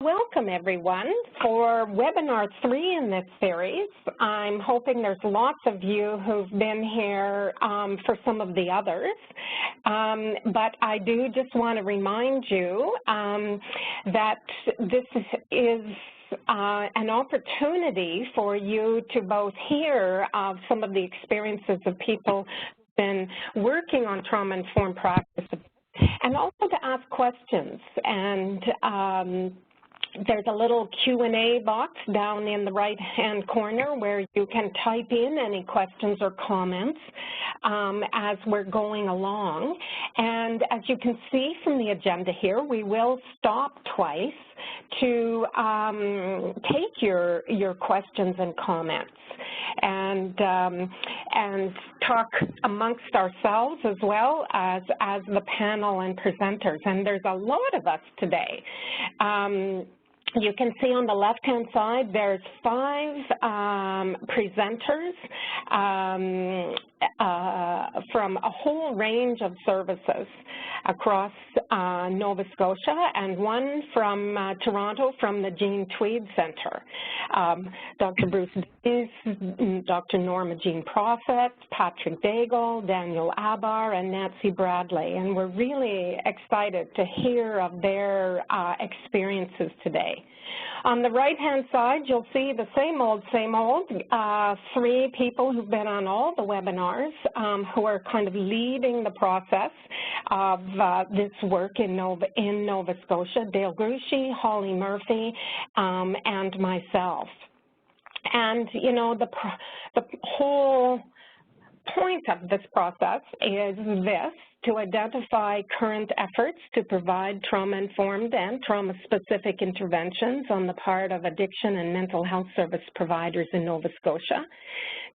Welcome, everyone, for webinar 3 in this series. I'm hoping there's lots of you who've been here for some of the others, but I do just want to remind you that this is an opportunity for you to both hear some of the experiences of people who've been working on trauma-informed practice and also to ask questions. And there's a little Q&A box down in the right-hand corner where you can type in any questions or comments as we're going along. And as you can see from the agenda here, we will stop twice to take your questions and comments and talk amongst ourselves as well as the panel and presenters. And there's a lot of us today. You can see on the left-hand side, there's 5 presenters from a whole range of services across Nova Scotia, and one from Toronto from the Jean Tweed Centre. Dr. Bruce Dees, Dr. Norma Jean Prophet, Patrick Daigle, Daniel Abar, and Nancy Bradley. And we're really excited to hear of their experiences today. On the right-hand side, you'll see the same old, 3 people who've been on all the webinars who are kind of leading the process of this work in Nova Scotia: Dale Grushi, Holly Murphy, and myself. And, you know, the whole point of this process is this: to identify current efforts to provide trauma-informed and trauma-specific interventions on the part of addiction and mental health service providers in Nova Scotia,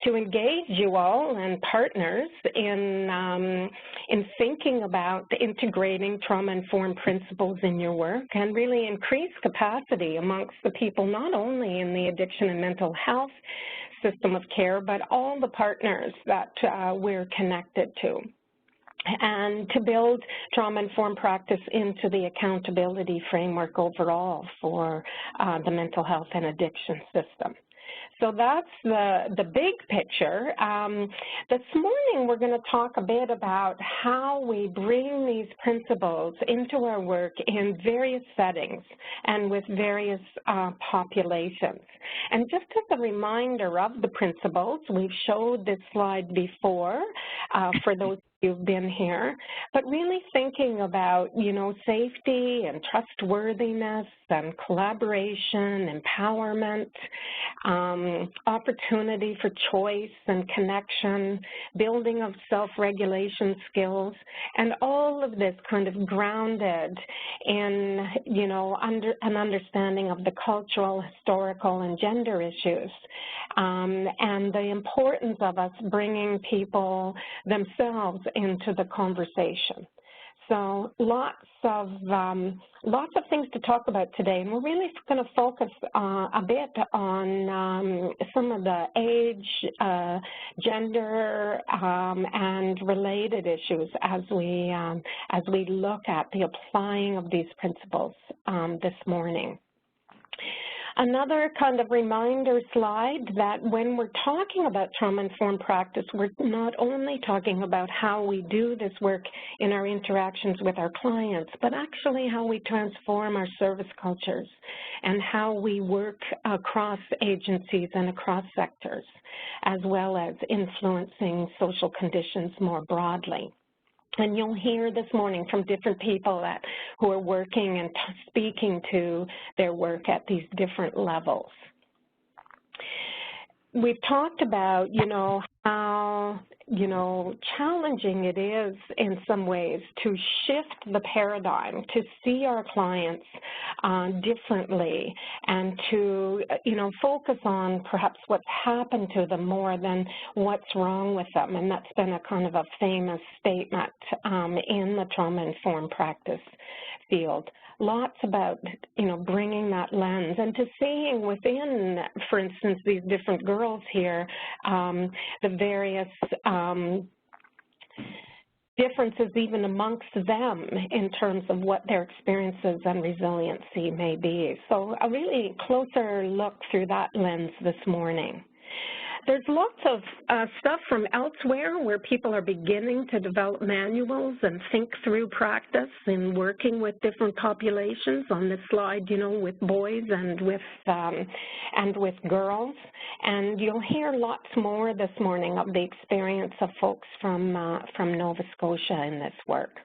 to engage you all and partners in thinking about integrating trauma-informed principles in your work, and really increase capacity amongst the people not only in the addiction and mental health system of care, but all the partners that we're connected to, and to build trauma-informed practice into the accountability framework overall for the mental health and addiction system. So that's the big picture. This morning we're going to talk a bit about how we bring these principles into our work in various settings and with various populations. And just as a reminder of the principles, we've showed this slide before for those who've been here, but really thinking about, you know, safety and trustworthiness and collaboration, empowerment, opportunity for choice and connection, building of self-regulation skills, and all of this kind of grounded in, you know, an understanding of the cultural, historical, and gender issues, and the importance of us bringing people themselves into the conversation. So lots of things to talk about today, and we're really going to focus a bit on some of the age, gender, and related issues as we look at the applying of these principles this morning. Another kind of reminder slide that when we're talking about trauma-informed practice, we're not only talking about how we do this work in our interactions with our clients, but actually how we transform our service cultures and how we work across agencies and across sectors, as well as influencing social conditions more broadly. And you'll hear this morning from different people who are working and speaking to their work at these different levels. We've talked about, you know, how, you know, challenging it is in some ways to shift the paradigm, to see our clients differently, and to, you know, focus on perhaps what's happened to them more than what's wrong with them. And that's been a kind of a famous statement in the trauma-informed practice field. Lots about, you know, bringing that lens and to seeing within, for instance, these different girls here, the various differences even amongst them in terms of what their experiences and resiliency may be. So a really closer look through that lens this morning. There's lots of stuff from elsewhere where people are beginning to develop manuals and think through practice in working with different populations. On this slide, you know, with boys and with girls. And you'll hear lots more this morning of the experience of folks from Nova Scotia in this work.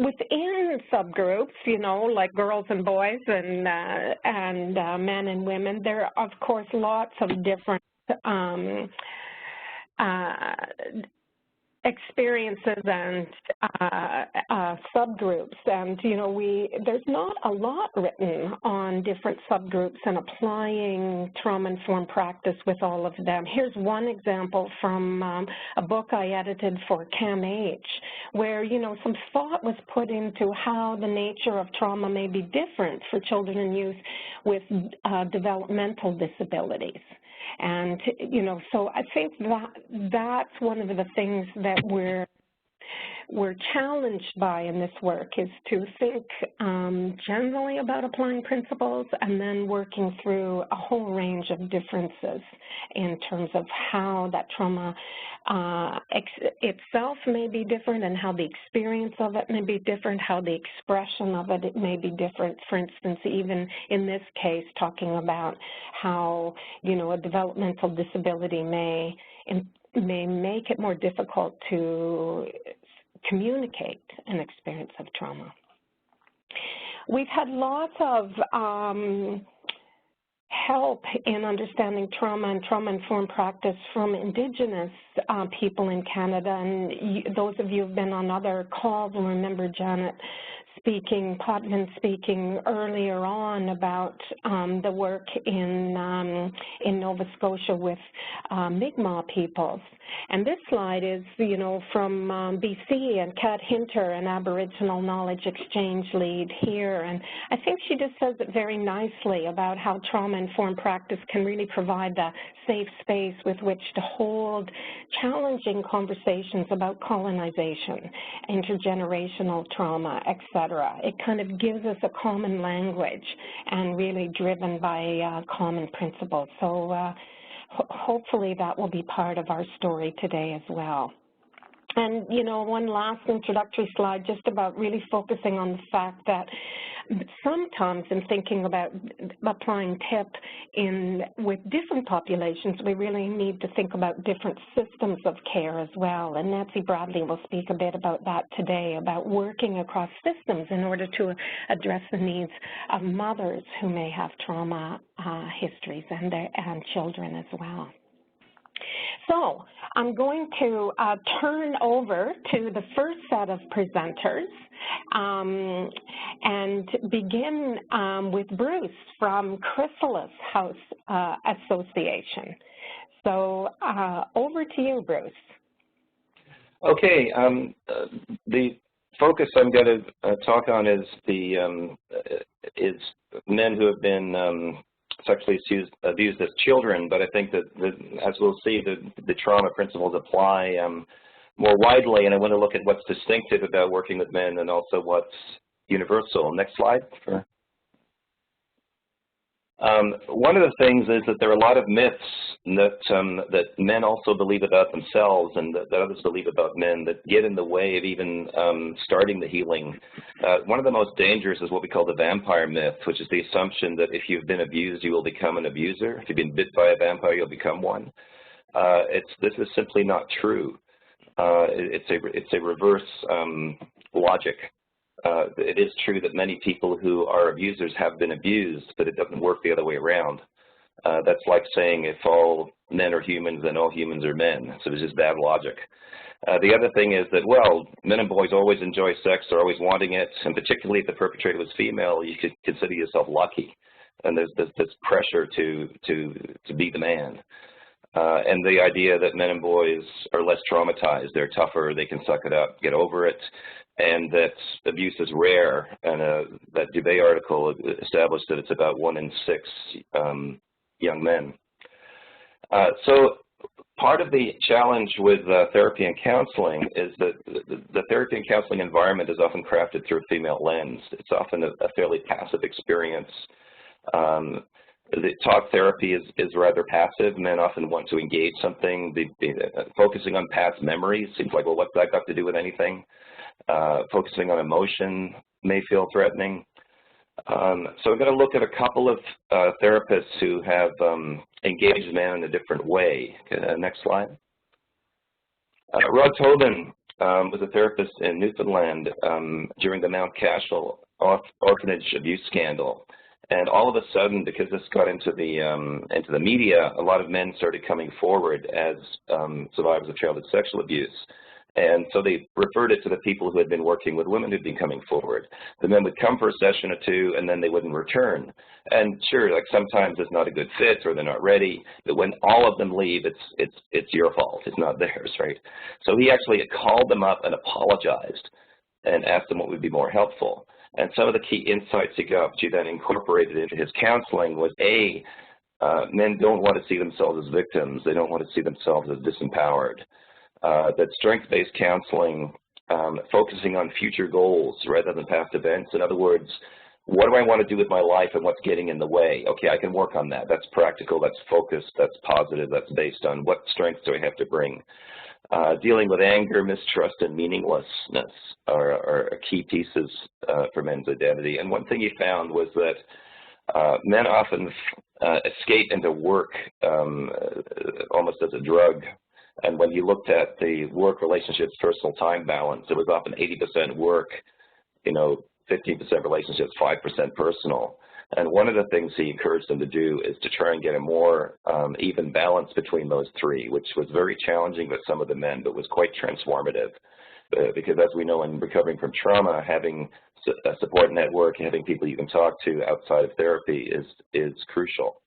Within subgroups, you know, like girls and boys and men and women, there are, of course, lots of different experiences and subgroups. And, you know, there's not a lot written on different subgroups and applying trauma-informed practice with all of them. Here's one example from a book I edited for CAMH, where, you know, some thought was put into how the nature of trauma may be different for children and youth with developmental disabilities. And, you know, so I think that's one of the things that we're challenged by in this work, is to think generally about applying principles and then working through a whole range of differences in terms of how that trauma itself may be different and how the experience of it may be different, how the expression of it may be different. For instance, even in this case, talking about how, you know, a developmental disability may make it more difficult to communicate an experience of trauma. We've had lots of help in understanding trauma and trauma-informed practice from Indigenous people in Canada, and those of you who have been on other calls will remember Janet Potvin speaking earlier on about the work in Nova Scotia with Mi'kmaq peoples. And this slide is, you know, from BC, and Kat Hinter, an Aboriginal Knowledge Exchange lead here. And I think she just says it very nicely about how trauma-informed practice can really provide the safe space with which to hold challenging conversations about colonization, intergenerational trauma, etc. It kind of gives us a common language and really driven by common principles. So hopefully that will be part of our story today as well. And, you know, one last introductory slide just about really focusing on the fact that sometimes in thinking about applying TIP with different populations, we really need to think about different systems of care as well. And Nancy Bradley will speak a bit about that today, about working across systems in order to address the needs of mothers who may have trauma histories and children as well. So I'm going to turn over to the first set of presenters and begin with Bruce from Chrysalis House Association. So over to you, Bruce. Okay. The focus I'm going to talk on is men who have been sexually abused as children, but I think that, as we'll see, the trauma principles apply more widely, and I want to look at what's distinctive about working with men and also what's universal. Next slide. One of the things is that there are a lot of myths that men also believe about themselves and that others believe about men that get in the way of even starting the healing. One of the most dangerous is what we call the vampire myth, which is the assumption that if you've been abused, you will become an abuser. If you've been bit by a vampire, you'll become one. This is simply not true. It's a reverse logic. It is true that many people who are abusers have been abused, but it doesn't work the other way around. That's like saying if all men are humans, then all humans are men. So it's just bad logic. The other thing is that, well, men and boys always enjoy sex, they're always wanting it, and particularly if the perpetrator was female, you could consider yourself lucky. And there's this pressure to be the man. And the idea that men and boys are less traumatized, they're tougher, they can suck it up, get over it, and that abuse is rare. And that Dubé article established that it's about 1 in 6 young men. So part of the challenge with therapy and counseling is that the therapy and counseling environment is often crafted through a female lens. It's often a fairly passive experience. The talk therapy is rather passive. Men often want to engage something. Focusing on past memories seems like, well, what's that got to do with anything? Focusing on emotion may feel threatening. So I'm going to look at a couple of therapists who have engaged men in a different way. Next slide. Rod Tobin was a therapist in Newfoundland during the Mount Cashel orphanage abuse scandal. And all of a sudden, because this got into the media, a lot of men started coming forward as survivors of childhood sexual abuse. And so they referred it to the people who had been working with women who'd been coming forward. The men would come for a session or two, and then they wouldn't return. And sure, like sometimes it's not a good fit or they're not ready, but when all of them leave, it's your fault. It's not theirs, right? So he actually called them up and apologized and asked them what would be more helpful. And some of the key insights he got, which he then incorporated into his counseling, was men don't want to see themselves as victims. They don't want to see themselves as disempowered. That strength-based counseling, focusing on future goals rather than past events. In other words, what do I want to do with my life and what's getting in the way? Okay, I can work on that. That's practical, that's focused, that's positive, that's based on what strengths do I have to bring. Dealing with anger, mistrust, and meaninglessness are key pieces for men's identity. And one thing he found was that men often escape into work almost as a drug. And when you looked at the work relationships personal time balance, it was often 80% work, 15% relationships, 5% personal. And one of the things he encouraged them to do is to try and get a more even balance between those three, which was very challenging with some of the men, but was quite transformative. Because as we know in recovering from trauma, having a support network, having people you can talk to outside of therapy is crucial.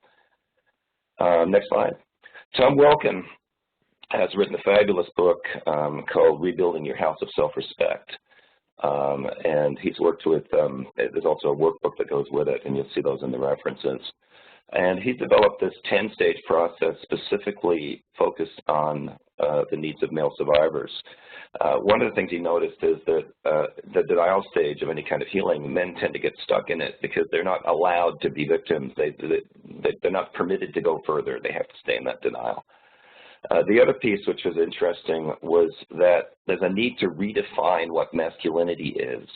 Next slide. Tom Welkin has written a fabulous book called Rebuilding Your House of Self-Respect. And he's worked with, there's also a workbook that goes with it, and you'll see those in the references. And he's developed this 10-stage process specifically focused on the needs of male survivors. One of the things he noticed is that the denial stage of any kind of healing, men tend to get stuck in it because they're not allowed to be victims. They're not permitted to go further. They have to stay in that denial. The other piece, which was interesting, was that there's a need to redefine what masculinity is.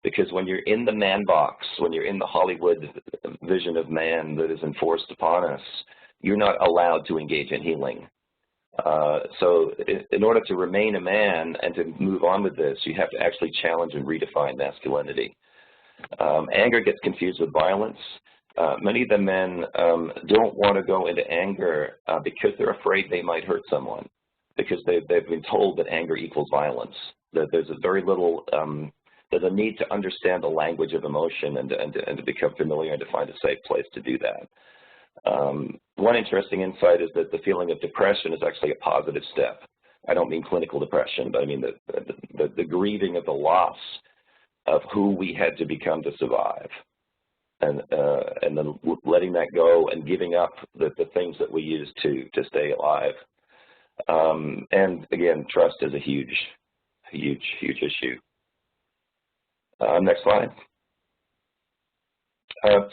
Because when you're in the man box, when you're in the Hollywood vision of man that is enforced upon us, you're not allowed to engage in healing. So in order to remain a man and to move on with this, you have to actually challenge and redefine masculinity. Anger gets confused with violence. Many of the men don't want to go into anger because they're afraid they might hurt someone, because they've been told that anger equals violence. That there's a very little, there's a need to understand the language of emotion and to become familiar and to find a safe place to do that. One interesting insight is that the feeling of depression is actually a positive step. I don't mean clinical depression, but I mean the grieving of the loss of who we had to become to survive. And then letting that go and giving up the things that we use to stay alive. And again, trust is a huge issue. Next slide.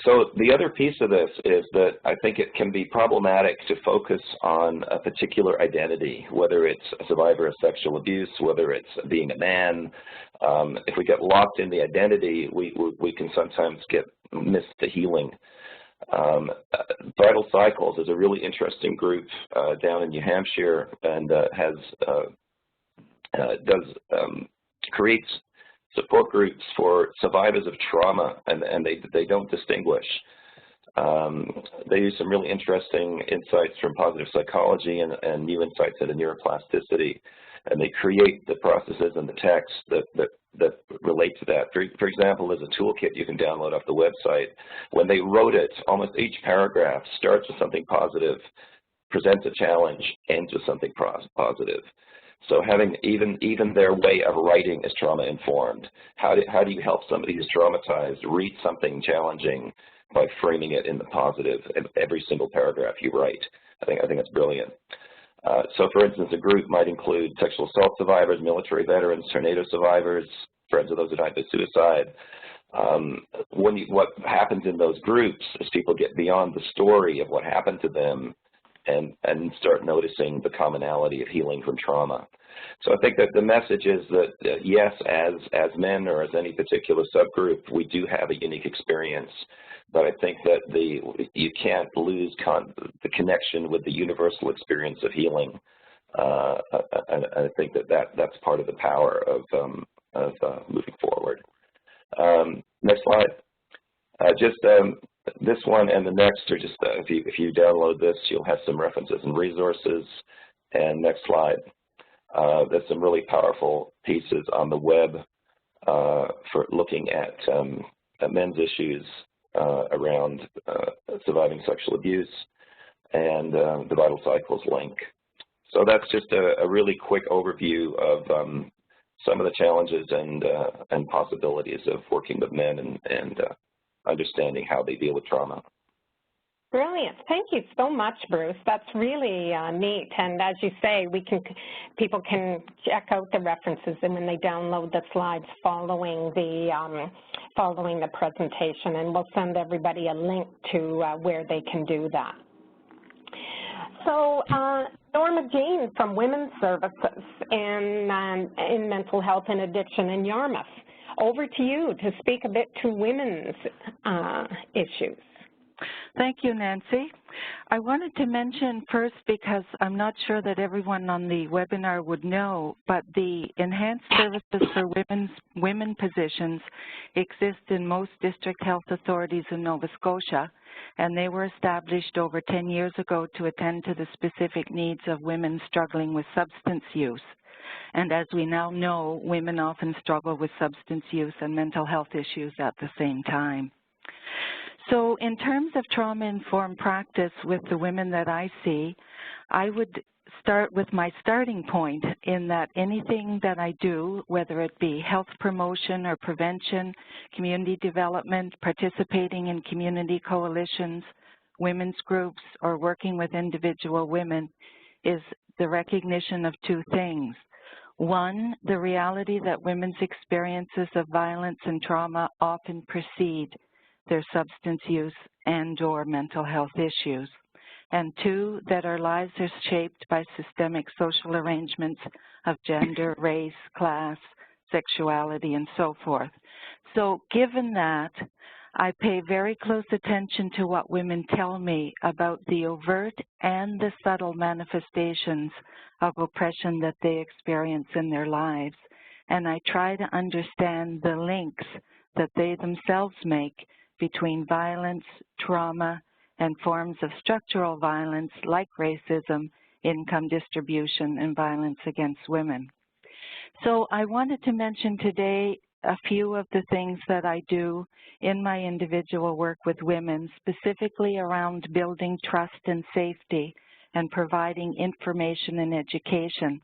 So the other piece of this is that I think it can be problematic to focus on a particular identity, whether it's a survivor of sexual abuse, whether it's being a man. If we get locked in the identity, we can sometimes miss the healing. Vital Cycles is a really interesting group down in New Hampshire, and creates support groups for survivors of trauma, and they don't distinguish. They use some really interesting insights from positive psychology and new insights into neuroplasticity, and they create the processes and the texts that relate to that. For example, there's a toolkit you can download off the website. When they wrote it, almost each paragraph starts with something positive, presents a challenge, ends with something positive. So having even their way of writing is trauma-informed. How do you help somebody who's traumatized read something challenging by framing it in the positive in every single paragraph you write? I think that's brilliant. So for instance, a group might include sexual assault survivors, military veterans, tornado survivors, friends of those who died by suicide. What happens in those groups is people get beyond the story of what happened to them and start noticing the commonality of healing from trauma. So I think that the message is that, yes, as men or as any particular subgroup, we do have a unique experience. But I think that you can't lose the connection with the universal experience of healing. I think that's part of the power of moving forward. Next slide. This one and the next are just, if you download this, you'll have some references and resources. And next slide. There's some really powerful pieces on the web for looking at men's issues around surviving sexual abuse and the Vital Cycles link. So that's just a really quick overview of some of the challenges and possibilities of working with men and understanding how they deal with trauma. Brilliant. Thank you so much, Bruce. That's really neat. And as you say, people can check out the references and when they download the slides following the presentation, and we'll send everybody a link to where they can do that. So Norma Jean from Women's Services in Mental Health and Addiction in Yarmouth, over to you to speak a bit to women's issues. Thank you, Nancy. I wanted to mention first, because I'm not sure that everyone on the webinar would know, but the enhanced services for women positions exist in most district health authorities in Nova Scotia, and they were established over 10 years ago to attend to the specific needs of women struggling with substance use. And as we now know, women often struggle with substance use and mental health issues at the same time. So in terms of trauma-informed practice with the women that I see, I would start with my starting point in that anything that I do, whether it be health promotion or prevention, community development, participating in community coalitions, women's groups, or working with individual women, is the recognition of two things. One, the reality that women's experiences of violence and trauma often precede their substance use and/or mental health issues. And two, that our lives are shaped by systemic social arrangements of gender, race, class, sexuality, and so forth. So given that, I pay very close attention to what women tell me about the overt and the subtle manifestations of oppression that they experience in their lives. And I try to understand the links that they themselves make between violence, trauma, and forms of structural violence like racism, income distribution, and violence against women. So I wanted to mention today a few of the things that I do in my individual work with women, specifically around building trust and safety and providing information and education.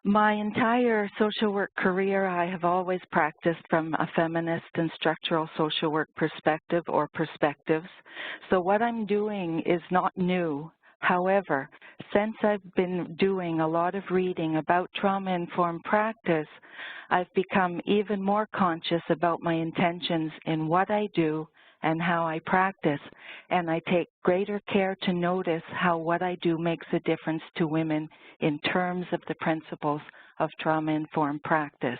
My entire social work career, I have always practiced from a feminist and structural social work perspective or perspectives. So what I'm doing is not new. However, since I've been doing a lot of reading about trauma-informed practice, I've become even more conscious about my intentions in what I do and how I practice, and I take greater care to notice how what I do makes a difference to women in terms of the principles of trauma-informed practice.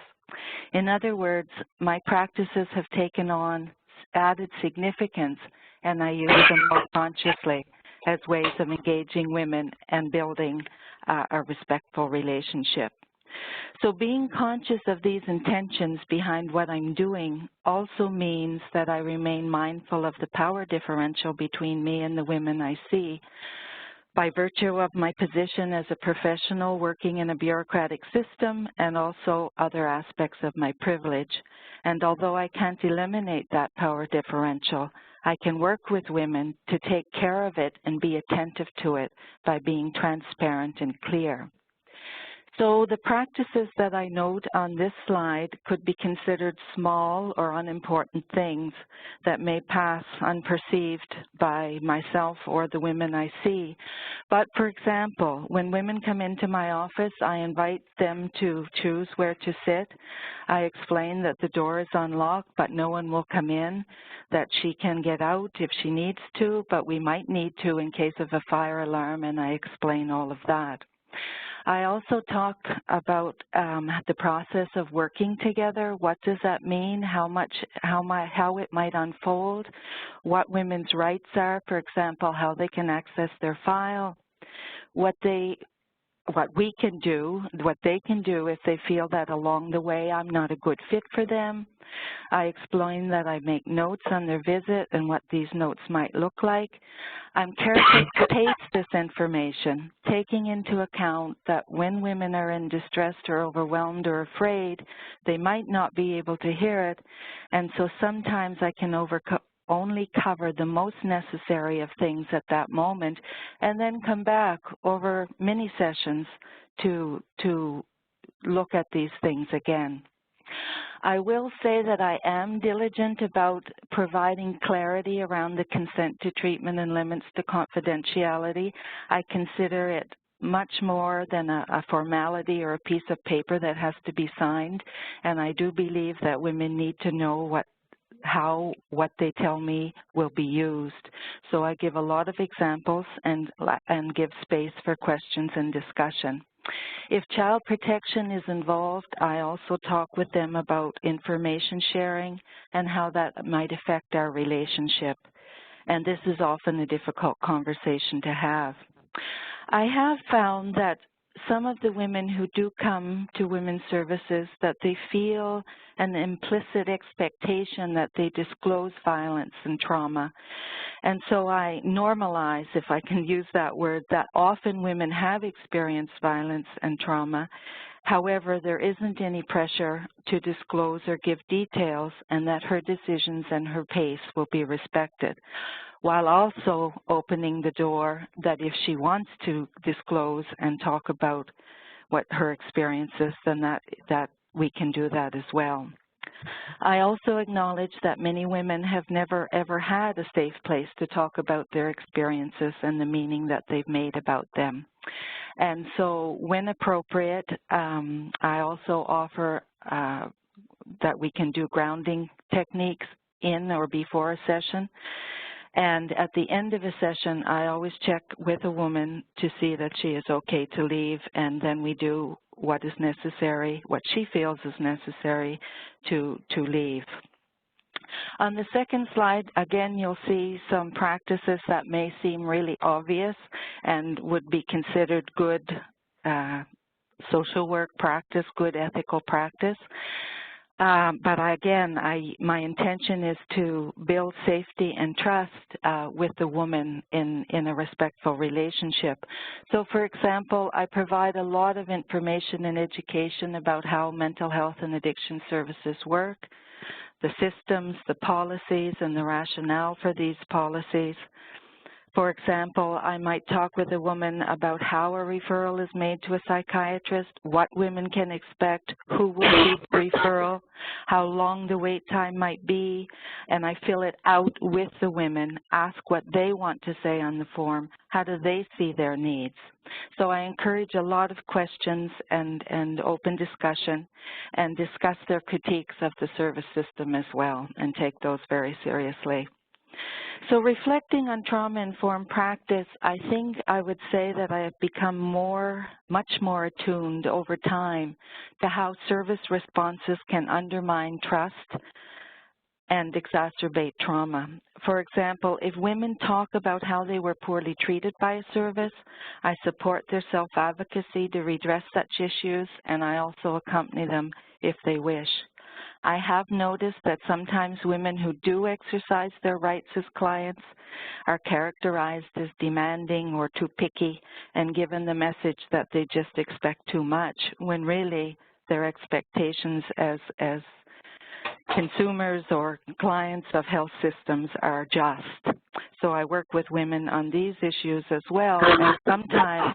In other words, my practices have taken on added significance, and I use them more consciously as ways of engaging women and building a respectful relationship. So being conscious of these intentions behind what I'm doing also means that I remain mindful of the power differential between me and the women I see by virtue of my position as a professional working in a bureaucratic system and also other aspects of my privilege. And although I can't eliminate that power differential, I can work with women to take care of it and be attentive to it by being transparent and clear. So the practices that I note on this slide could be considered small or unimportant things that may pass unperceived by myself or the women I see. But for example, when women come into my office, I invite them to choose where to sit. I explain that the door is unlocked, but no one will come in, that she can get out if she needs to, but we might need to in case of a fire alarm, and I explain all of that. I also talk about the process of working together. What does that mean? How it might unfold? What women's rights are, for example, how they can access their file, what we can do, what they can do if they feel that along the way I'm not a good fit for them. I explain that I make notes on their visit and what these notes might look like. I'm careful to pace this information, taking into account that when women are in distress or overwhelmed or afraid, they might not be able to hear it, and so sometimes I can only cover the most necessary of things at that moment, and then come back over many sessions to look at these things again. I will say that I am diligent about providing clarity around the consent to treatment and limits to confidentiality. I consider it much more than a formality or a piece of paper that has to be signed, and I do believe that women need to know what they tell me will be used. So I give a lot of examples and give space for questions and discussion. If child protection is involved, I also talk with them about information sharing and how that might affect our relationship. And this is often a difficult conversation to have. I have found that some of the women who do come to women's services, that they feel an implicit expectation that they disclose violence and trauma. And so I normalize, if I can use that word, that often women have experienced violence and trauma. However, there isn't any pressure to disclose or give details, and that her decisions and her pace will be respected, while also opening the door that if she wants to disclose and talk about what her experience is, then that we can do that as well. I also acknowledge that many women have never ever had a safe place to talk about their experiences and the meaning that they've made about them. And so when appropriate, I also offer that we can do grounding techniques in or before a session. And at the end of a session, I always check with a woman to see that she is okay to leave, and then we do what is necessary, what she feels is necessary to leave. On the second slide, again, you'll see some practices that may seem really obvious and would be considered good social work practice, good ethical practice. But again, my intention is to build safety and trust with the woman in a respectful relationship. So for example, I provide a lot of information and education about how mental health and addiction services work, the systems, the policies, and the rationale for these policies. For example, I might talk with a woman about how a referral is made to a psychiatrist, what women can expect, who will see the referral, how long the wait time might be, and I fill it out with the women, ask what they want to say on the form, how do they see their needs. So I encourage a lot of questions and open discussion, and discuss their critiques of the service system as well, and take those very seriously. So reflecting on trauma-informed practice, I think I would say that I have become much more attuned over time to how service responses can undermine trust and exacerbate trauma. For example, if women talk about how they were poorly treated by a service, I support their self-advocacy to redress such issues, and I also accompany them if they wish. I have noticed that sometimes women who do exercise their rights as clients are characterized as demanding or too picky and given the message that they just expect too much, when really their expectations as consumers or clients of health systems are just. So I work with women on these issues as well, and sometimes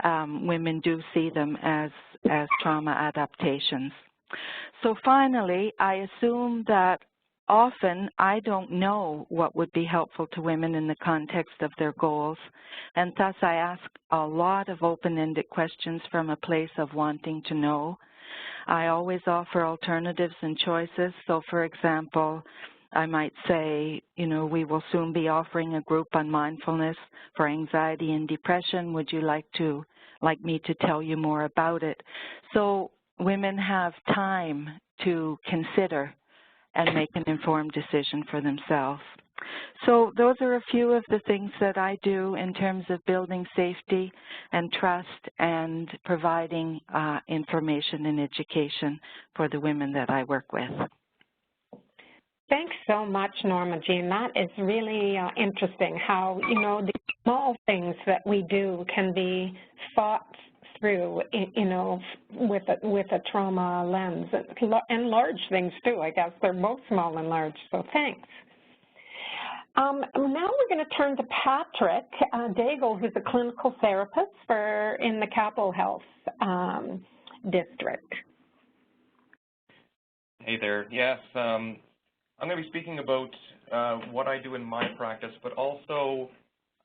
women do see them as trauma adaptations. So finally, I assume that often I don't know what would be helpful to women in the context of their goals, and thus I ask a lot of open-ended questions from a place of wanting to know. I always offer alternatives and choices. So for example, I might say, you know, we will soon be offering a group on mindfulness for anxiety and depression. Would you like me to tell you more about it? So women have time to consider and make an informed decision for themselves. So those are a few of the things that I do in terms of building safety and trust and providing information and education for the women that I work with. Thanks so much, Norma Jean. That is really interesting how, you know, the small things that we do can be thought through, you know, with a trauma lens, and large things too. I guess they're both small and large, so thanks. Now we're going to turn to Patrick Daigle, who's a clinical therapist in the Capital Health District. Hey there. Yes, I'm going to be speaking about what I do in my practice, but also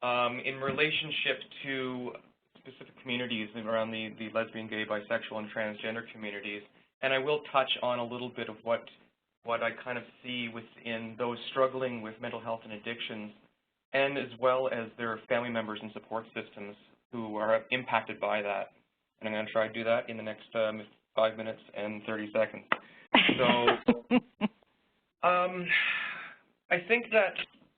in relationship to specific communities around the lesbian, gay, bisexual, and transgender communities. And I will touch on a little bit of what I kind of see within those struggling with mental health and addictions, and as well as their family members and support systems who are impacted by that. And I'm going to try to do that in the next 5 minutes and 30 seconds. So I think that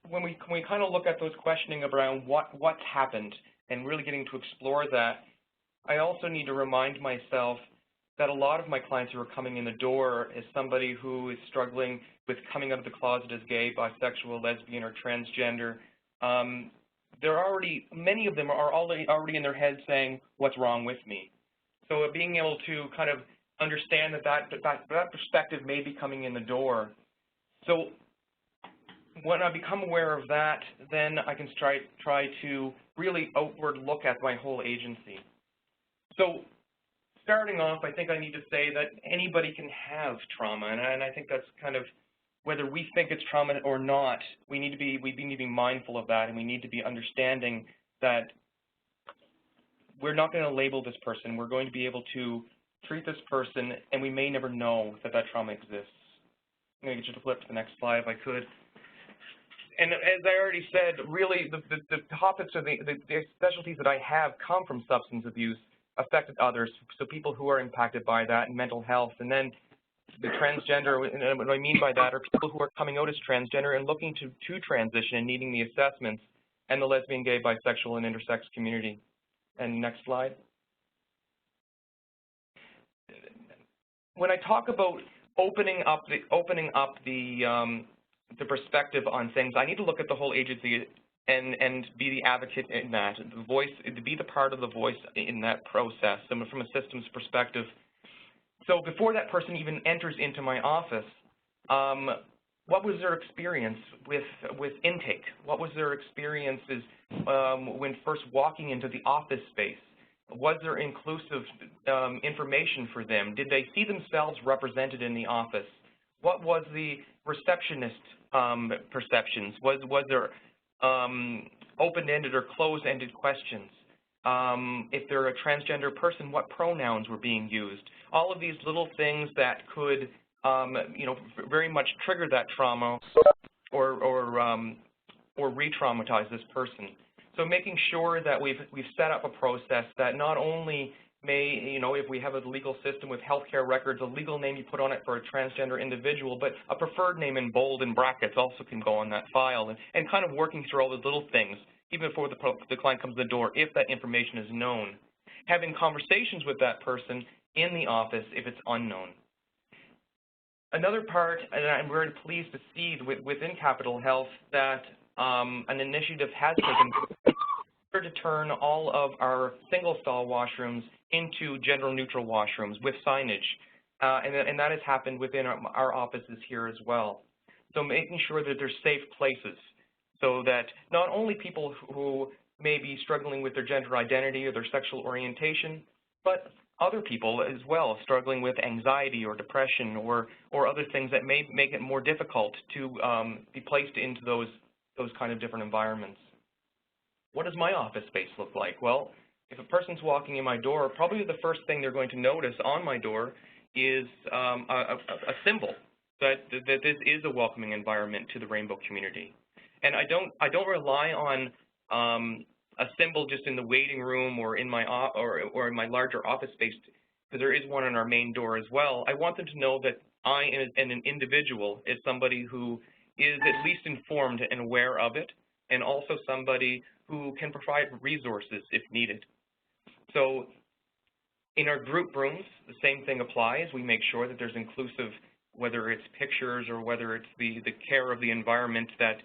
when we kind of look at those questioning around what's happened and really getting to explore that, I also need to remind myself that a lot of my clients who are coming in the door is somebody who is struggling with coming out of the closet as gay, bisexual, lesbian, or transgender. Many of them are already in their head saying, what's wrong with me? So being able to kind of understand that perspective may be coming in the door. So when I become aware of that, then I can try to really outward look at my whole agency. So starting off, I think I need to say that anybody can have trauma, and I think that's kind of, whether we think it's trauma or not, we need to be mindful of that, and we need to be understanding that we're not going to label this person. We're going to be able to treat this person, and we may never know that trauma exists. I'm going to get you to flip to the next slide if I could. And as I already said, really the topics or the specialties that I have come from substance abuse, affected others, so people who are impacted by that, and mental health. And then the transgender, and what I mean by that are people who are coming out as transgender and looking to transition and needing the assessments, and the lesbian, gay, bisexual, and intersex community. And next slide. When I talk about opening up the perspective on things, I need to look at the whole agency and be the advocate in that, the voice, to be the part of the voice in that process, from a systems perspective. So before that person even enters into my office, what was their experience with intake? What was their experiences when first walking into the office space? Was there inclusive information for them? Did they see themselves represented in the office? What was the receptionist perceptions? Was there open-ended or closed-ended questions? If they're a transgender person, what pronouns were being used? All of these little things that could, very much trigger that trauma or re-traumatize this person. So making sure that we've set up a process that not only may, if we have a legal system with healthcare records, a legal name you put on it for a transgender individual, but a preferred name in bold and brackets also can go on that file, and kind of working through all the little things, even before the client comes to the door, if that information is known. Having conversations with that person in the office if it's unknown. Another part, and I'm very pleased to see within Capital Health that an initiative has taken to turn all of our single-stall washrooms into gender-neutral washrooms with signage, and that has happened within our offices here as well. So making sure that they're safe places, so that not only people who may be struggling with their gender identity or their sexual orientation, but other people as well struggling with anxiety or depression or other things that may make it more difficult to be placed into those kind of different environments. What does my office space look like? Well, if a person's walking in my door, probably the first thing they're going to notice on my door is a symbol that this is a welcoming environment to the rainbow community. And I don't rely on a symbol just in the waiting room or in my or in my larger office space, because there is one on our main door as well. I want them to know that I, and an individual, is somebody who is at least informed and aware of it, and also somebody who can provide resources if needed. So in our group rooms, the same thing applies. We make sure that there's inclusive, whether it's pictures or whether it's the care of the environment, that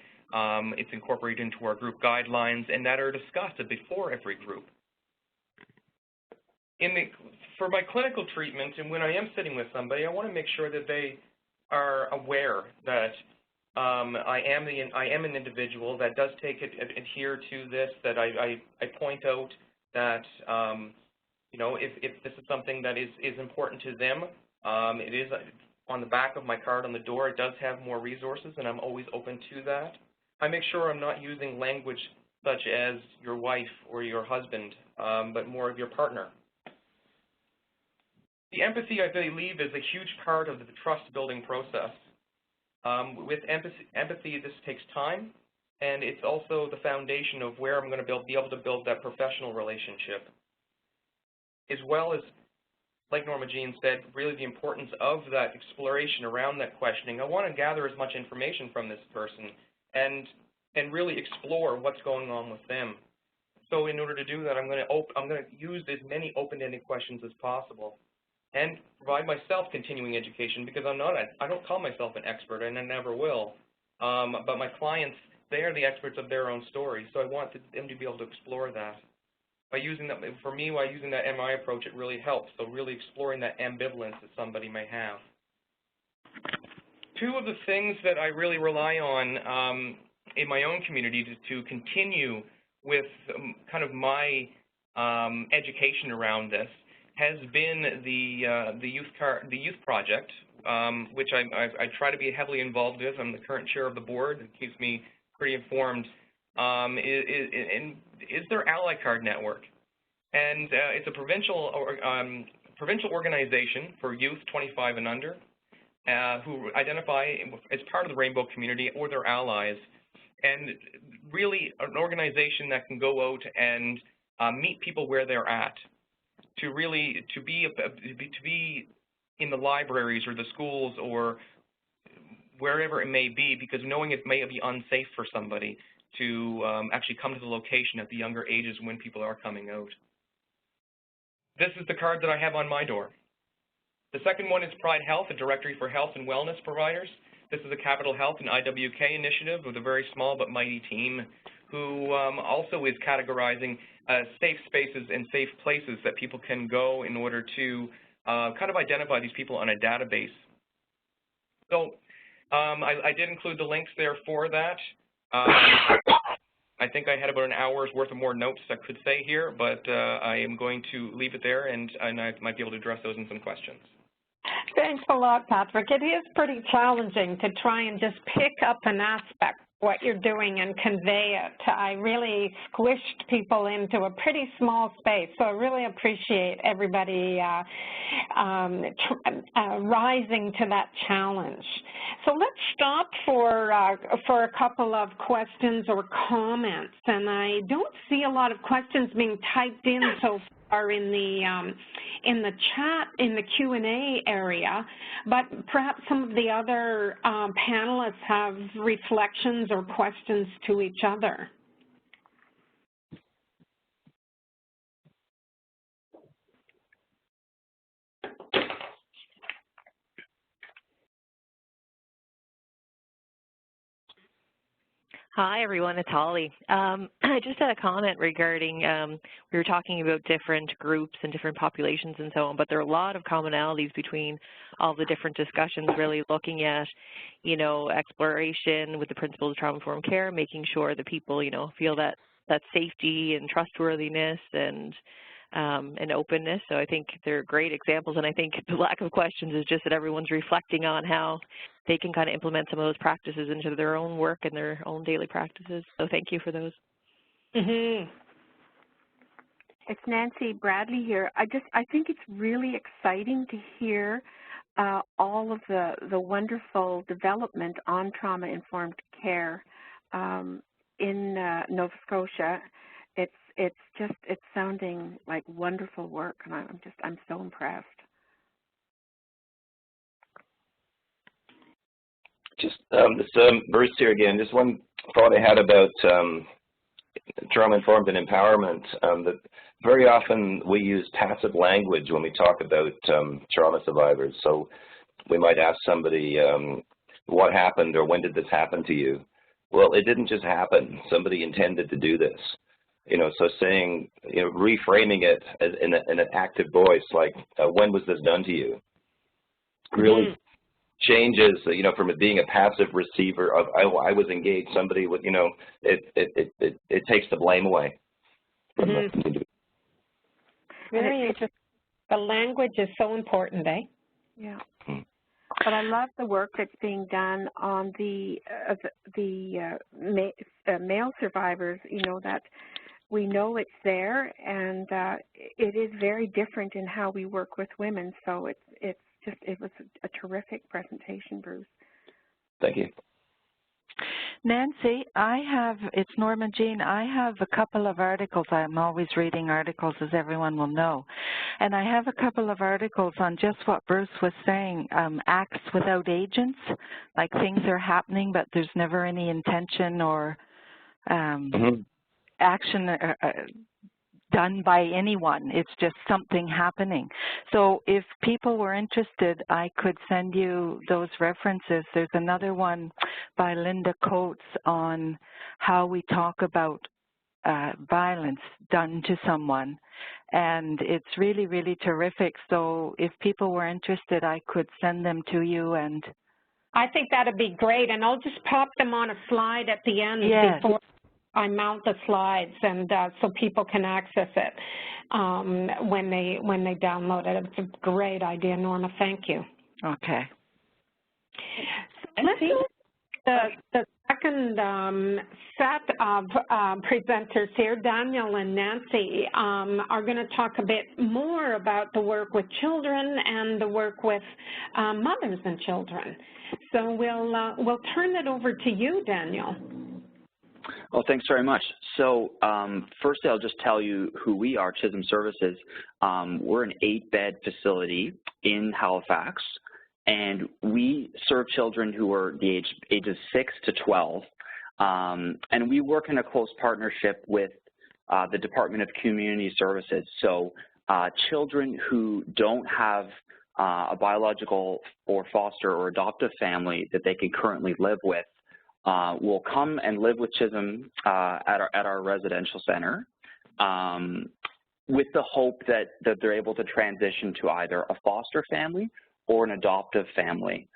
it's incorporated into our group guidelines and that are discussed before every group. For my clinical treatment, and when I am sitting with somebody, I want to make sure that they are aware that I am an individual that does adhere to this, that I point out that you know, if this is something that is important to them, it is on the back of my card on the door. It does have more resources, and I'm always open to that. I make sure I'm not using language such as your wife or your husband, but more of your partner. The empathy, I believe, is a huge part of the trust-building process. With empathy, this takes time, and it's also the foundation of where I'm going to be able to build that professional relationship, as well as, like Norma Jean said, really the importance of that exploration around that questioning. I want to gather as much information from this person and really explore what's going on with them. So in order to do that, I'm going to use as many open-ended questions as possible, and provide myself continuing education, because I don't call myself an expert, and I never will. But my clients, they are the experts of their own story, so I want them to be able to explore that. By using that, for me, by using that MI approach, it really helps. So really exploring that ambivalence that somebody may have. Two of the things that I really rely on in my own community to continue with kind of my education around this has been the youth project, which I try to be heavily involved with. I'm the current chair of the board. It keeps me pretty informed. Is their Ally Card network, and it's a provincial organization for youth 25 and under who identify as part of the rainbow community or their allies, and really an organization that can go out and meet people where they're at, to be in the libraries or the schools or wherever it may be, because knowing it may be unsafe for somebody to actually come to the location at the younger ages when people are coming out. This is the card that I have on my door. The second one is Pride Health, a directory for health and wellness providers. This is a Capital Health and IWK initiative with a very small but mighty team who also is categorizing safe spaces and safe places that people can go in order to kind of identify these people on a database. So I did include the links there for that. I think I had about an hour's worth of more notes I could say here, but I am going to leave it there, and I might be able to address those in some questions. Thanks a lot, Patrick. It is pretty challenging to try and just pick up an aspect of what you're doing and convey it. I really squished people into a pretty small space, so I really appreciate everybody rising to that challenge. So let's stop for a couple of questions or comments, and I don't see a lot of questions being typed in so far in the chat, in the Q&A area, but perhaps some of the other panelists have reflections or questions to each other. Hi, everyone. It's Holly. I just had a comment regarding, we were talking about different groups and different populations and so on, but there are a lot of commonalities between all the different discussions, really looking at, you know, exploration with the principles of trauma-informed care, making sure that people, you know, feel that that safety and trustworthiness and openness. So I think they're great examples, and I think the lack of questions is just that everyone's reflecting on how they can kind of implement some of those practices into their own work and their own daily practices. So thank you for those. It's Nancy Bradley here. I think it's really exciting to hear all of the wonderful development on trauma-informed care in Nova Scotia. It's sounding like wonderful work, and I'm so impressed. Just Bruce here again. Just one thought I had about trauma-informed and empowerment. That very often we use passive language when we talk about trauma survivors. So we might ask somebody, what happened, or when did this happen to you? Well, it didn't just happen. Somebody intended to do this. So saying, reframing it in an active voice, like, when was this done to you? Really changes, from it being a passive receiver of, I was engaged, somebody with, it takes the blame away from the individual. Very interesting. The language is so important, eh? Yeah. But I love the work that's being done on the male survivors, that we know it's there, and it is very different in how we work with women. So it was a terrific presentation, Bruce. Thank you. Nancy, it's Norma Jean. I have a couple of articles. I'm always reading articles, as everyone will know. And I have a couple of articles on just what Bruce was saying, acts without agents, like things are happening, but there's never any intention or action done by anyone. It's just something happening. So if people were interested, I could send you those references. There's another one by Linda Coates on how we talk about violence done to someone. And it's really, really terrific. So if people were interested, I could send them to you. And I think that'd be great. And I'll just pop them on a slide at the end before I mount the slides, and so people can access it when they download it. It's a great idea, Norma. Thank you. Okay. So let's see the second set of presenters here. Daniel and Nancy are going to talk a bit more about the work with children and the work with mothers and children. So we'll turn it over to you, Daniel. Well, thanks very much. So firstly, I'll just tell you who we are, Chisholm Services. We're an 8-bed facility in Halifax, and we serve children who are the ages 6 to 12. And we work in a close partnership with the Department of Community Services. So children who don't have a biological or foster or adoptive family that they can currently live with will come and live with Chisholm at our residential center with the hope that they're able to transition to either a foster family or an adoptive family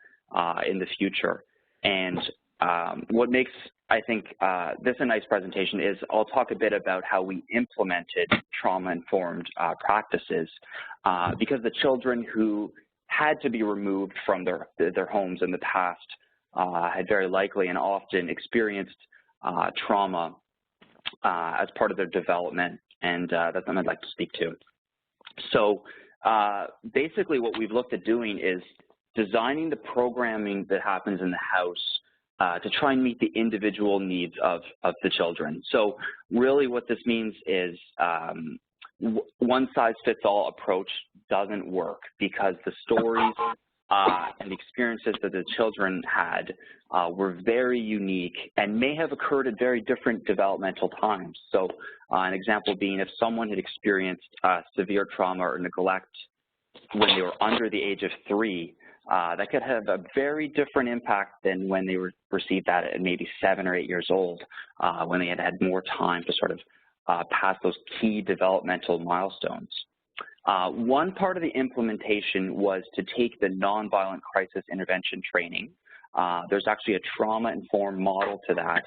in the future. And what makes, I think, this a nice presentation is I'll talk a bit about how we implemented trauma-informed practices because the children who had to be removed from their homes in the past had very likely and often experienced trauma as part of their development, and that's something I'd like to speak to. So basically what we've looked at doing is designing the programming that happens in the house to try and meet the individual needs of the children. So really what this means is one-size-fits-all approach doesn't work because the stories and the experiences that the children had were very unique and may have occurred at very different developmental times. So an example being if someone had experienced severe trauma or neglect when they were under the age of 3, that could have a very different impact than when they received that at maybe 7 or 8 years old, when they had had more time to sort of pass those key developmental milestones. One part of the implementation was to take the nonviolent crisis intervention training There's actually a trauma-informed model to that,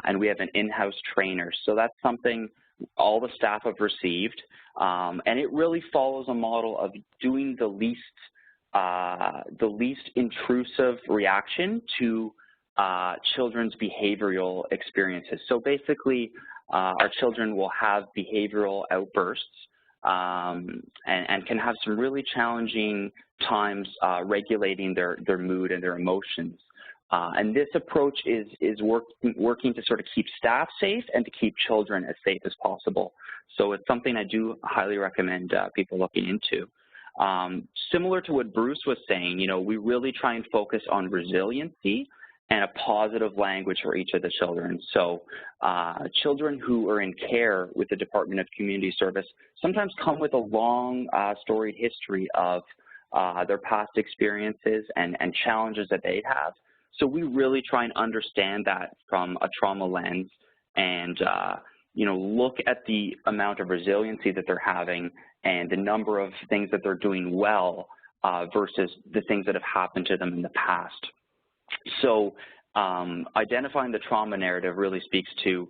and we have an in-house trainer. So that's something all the staff have received, and it really follows a model of doing the least intrusive reaction to children's behavioral experiences. So basically, our children will have behavioral outbursts and can have some really challenging times regulating their mood and their emotions. And this approach is working to sort of keep staff safe and to keep children as safe as possible. So it's something I do highly recommend people looking into. Similar to what Bruce was saying, you know, we really try and focus on resiliency and a positive language for each of the children. So children who are in care with the Department of Community Service sometimes come with a long storied history of their past experiences and challenges that they have. So we really try and understand that from a trauma lens and, you know, look at the amount of resiliency that they're having and the number of things that they're doing well versus the things that have happened to them in the past. So identifying the trauma narrative really speaks to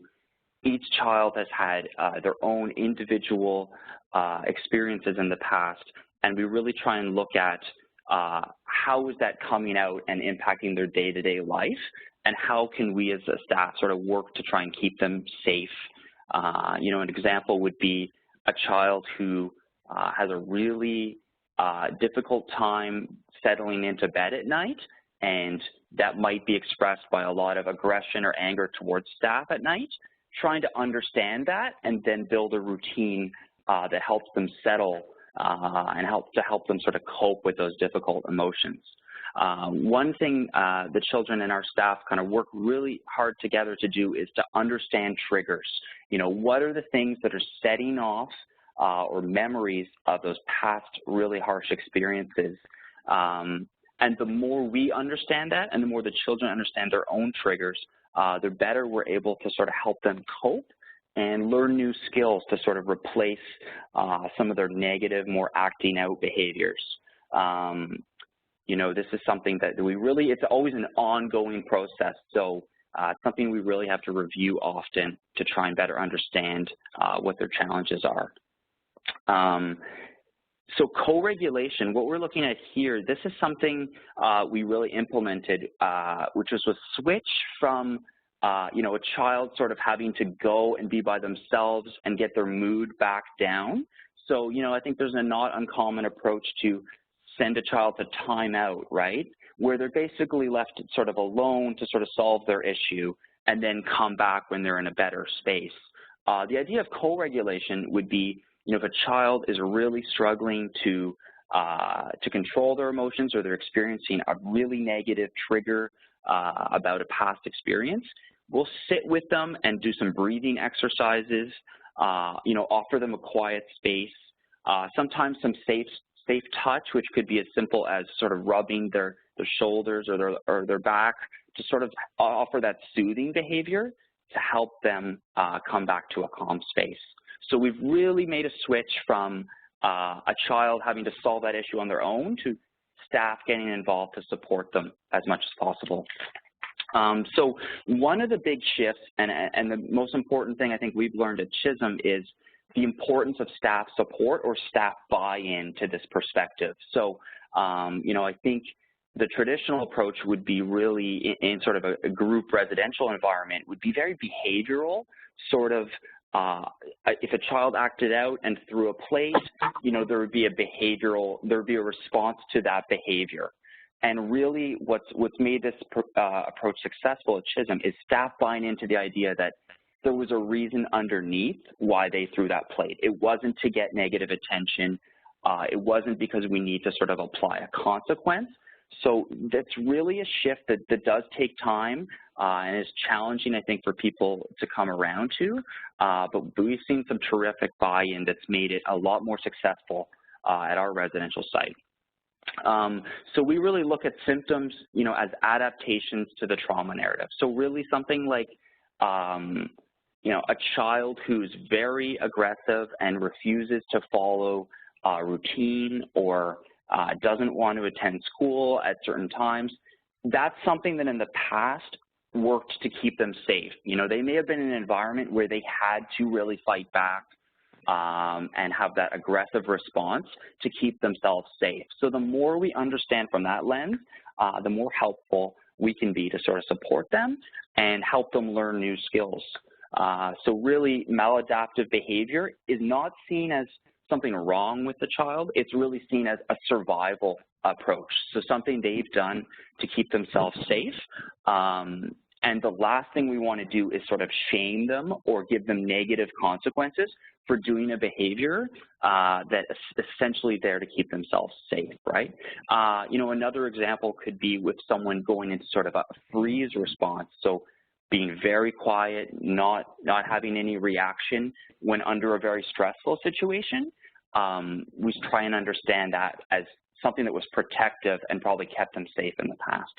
each child has had their own individual experiences in the past, and we really try and look at how is that coming out and impacting their day-to-day life, and how can we as a staff sort of work to try and keep them safe. You know, an example would be a child who has a really difficult time settling into bed at night, and that might be expressed by a lot of aggression or anger towards staff at night. Trying to understand that and then build a routine that helps them settle and help them sort of cope with those difficult emotions. One thing the children and our staff kind of work really hard together to do is to understand triggers. You know, what are the things that are setting off or memories of those past really harsh experiences? And the more we understand that and the more the children understand their own triggers, the better we're able to sort of help them cope and learn new skills to sort of replace some of their negative, more acting out behaviors. You know, this is something that we really, it's always an ongoing process. So it's something we really have to review often to try and better understand what their challenges are. So co-regulation, what we're looking at here, this is something we really implemented, which was a switch from, you know, a child sort of having to go and be by themselves and get their mood back down. So, you know, I think there's a not uncommon approach to send a child to timeout, right, where they're basically left sort of alone to sort of solve their issue and then come back when they're in a better space. The idea of co-regulation would be, you know, if a child is really struggling to control their emotions or they're experiencing a really negative trigger about a past experience, we'll sit with them and do some breathing exercises, you know, offer them a quiet space, sometimes some safe touch, which could be as simple as sort of rubbing their shoulders or their back to sort of offer that soothing behavior to help them come back to a calm space. So we've really made a switch from a child having to solve that issue on their own to staff getting involved to support them as much as possible. So one of the big shifts and the most important thing I think we've learned at Chisholm is the importance of staff support or staff buy-in to this perspective. So, you know, I think the traditional approach would be really in sort of a group residential environment would be very behavioral, sort of if a child acted out and threw a plate, you know, there would be a response to that behavior. And really what's made this approach successful at Chisholm is staff buying into the idea that there was a reason underneath why they threw that plate. It wasn't to get negative attention. It wasn't because we need to sort of apply a consequence. So that's really a shift that does take time and is challenging, I think, for people to come around to. But we've seen some terrific buy-in that's made it a lot more successful at our residential site. So we really look at symptoms, you know, as adaptations to the trauma narrative. So really something like, you know, a child who's very aggressive and refuses to follow a routine or doesn't want to attend school at certain times, that's something that in the past worked to keep them safe. You know, they may have been in an environment where they had to really fight back and have that aggressive response to keep themselves safe. So the more we understand from that lens, the more helpful we can be to sort of support them and help them learn new skills. So really, maladaptive behavior is not seen as something wrong with the child. It's really seen as a survival approach. So something they've done to keep themselves safe. And the last thing we want to do is sort of shame them or give them negative consequences for doing a behavior that is essentially there to keep themselves safe, right? You know, another example could be with someone going into sort of a freeze response. So being very quiet, not having any reaction when under a very stressful situation. We try and understand that as something that was protective and probably kept them safe in the past.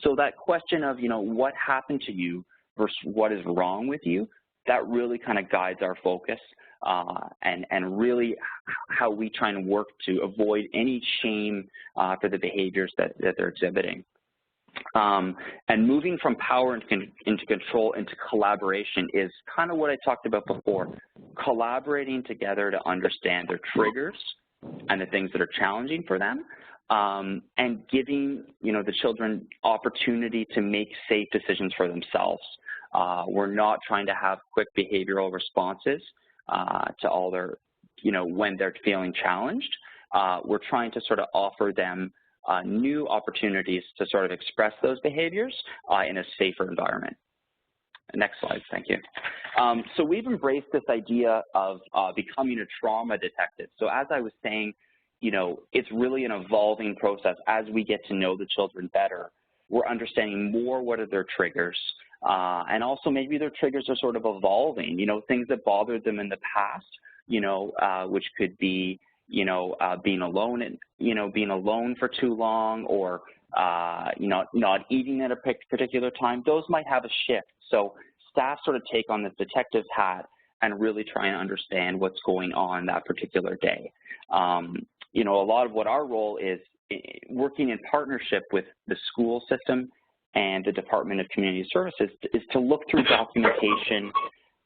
So that question of, you know, what happened to you versus what is wrong with you, that really kind of guides our focus and really how we try and work to avoid any shame for the behaviors that they're exhibiting. And moving from power into control into collaboration is kind of what I talked about before. Collaborating together to understand their triggers and the things that are challenging for them, and giving, you know, the children opportunity to make safe decisions for themselves. We're not trying to have quick behavioral responses to all their, you know, when they're feeling challenged. We're trying to sort of offer them new opportunities to sort of express those behaviors in a safer environment. Next slide, thank you. So we've embraced this idea of becoming a trauma detective. So as I was saying, you know, it's really an evolving process. As we get to know the children better, we're understanding more what are their triggers, and also maybe their triggers are sort of evolving, you know, things that bothered them in the past, you know, which could be, you know, being alone and, you know, being alone for too long, or, you know, not eating at a particular time. Those might have a shift. So staff sort of take on this detective's hat and really try and understand what's going on that particular day. You know, a lot of what our role is working in partnership with the school system and the Department of Community Services is to look through documentation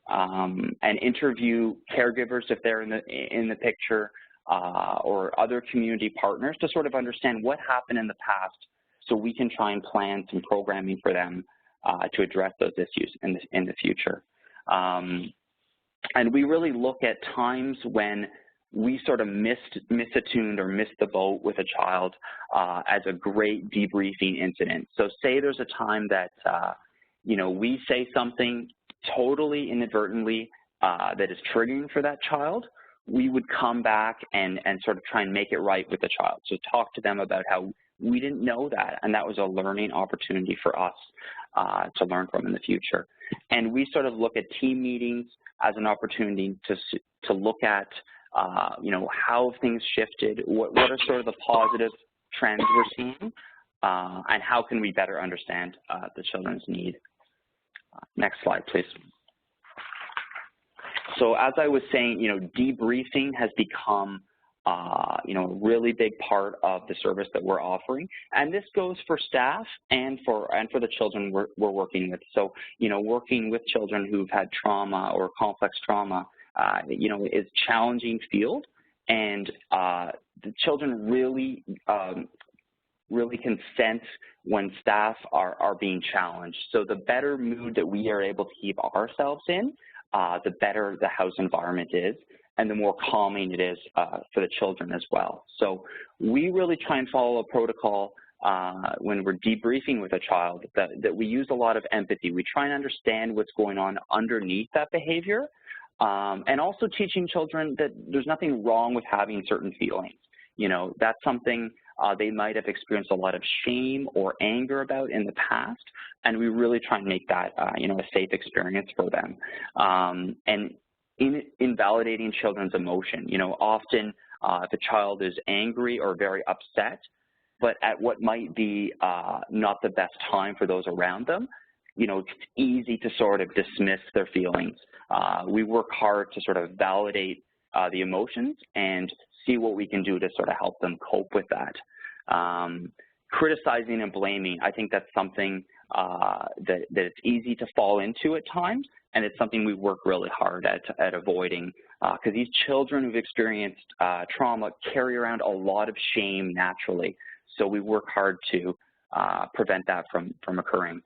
and interview caregivers if they're in the picture, or other community partners to sort of understand what happened in the past so we can try and plan some programming for them to address those issues in the future. And we really look at times when we sort of misattuned or missed the boat with a child as a great debriefing incident. So say there's a time that, you know, we say something totally inadvertently that is triggering for that child, we would come back and sort of try and make it right with the child. So talk to them about how we didn't know that, and that was a learning opportunity for us to learn from in the future. And we sort of look at team meetings as an opportunity to look at, you know, how things shifted, what are sort of the positive trends we're seeing, and how can we better understand the children's need. Next slide, please. So as I was saying, you know, debriefing has become, you know, a really big part of the service that we're offering, and this goes for staff and for the children we're working with. So, you know, working with children who've had trauma or complex trauma, you know, is a challenging field, and the children really can sense when staff are being challenged. So the better mood that we are able to keep ourselves in, the better the house environment is, and the more calming it is for the children as well. So we really try and follow a protocol when we're debriefing with a child that we use a lot of empathy. We try and understand what's going on underneath that behavior, and also teaching children that there's nothing wrong with having certain feelings. You know, that's something they might have experienced a lot of shame or anger about in the past, and we really try and make that, you know, a safe experience for them. And in validating children's emotion, you know, often if a child is angry or very upset, but at what might be not the best time for those around them, you know, it's easy to sort of dismiss their feelings. We work hard to sort of validate the emotions and see what we can do to sort of help them cope with that. criticizing and blaming, I think that's something that it's easy to fall into at times, and it's something we work really hard at avoiding, because these children who've experienced trauma carry around a lot of shame naturally. So we work hard to prevent that from occurring.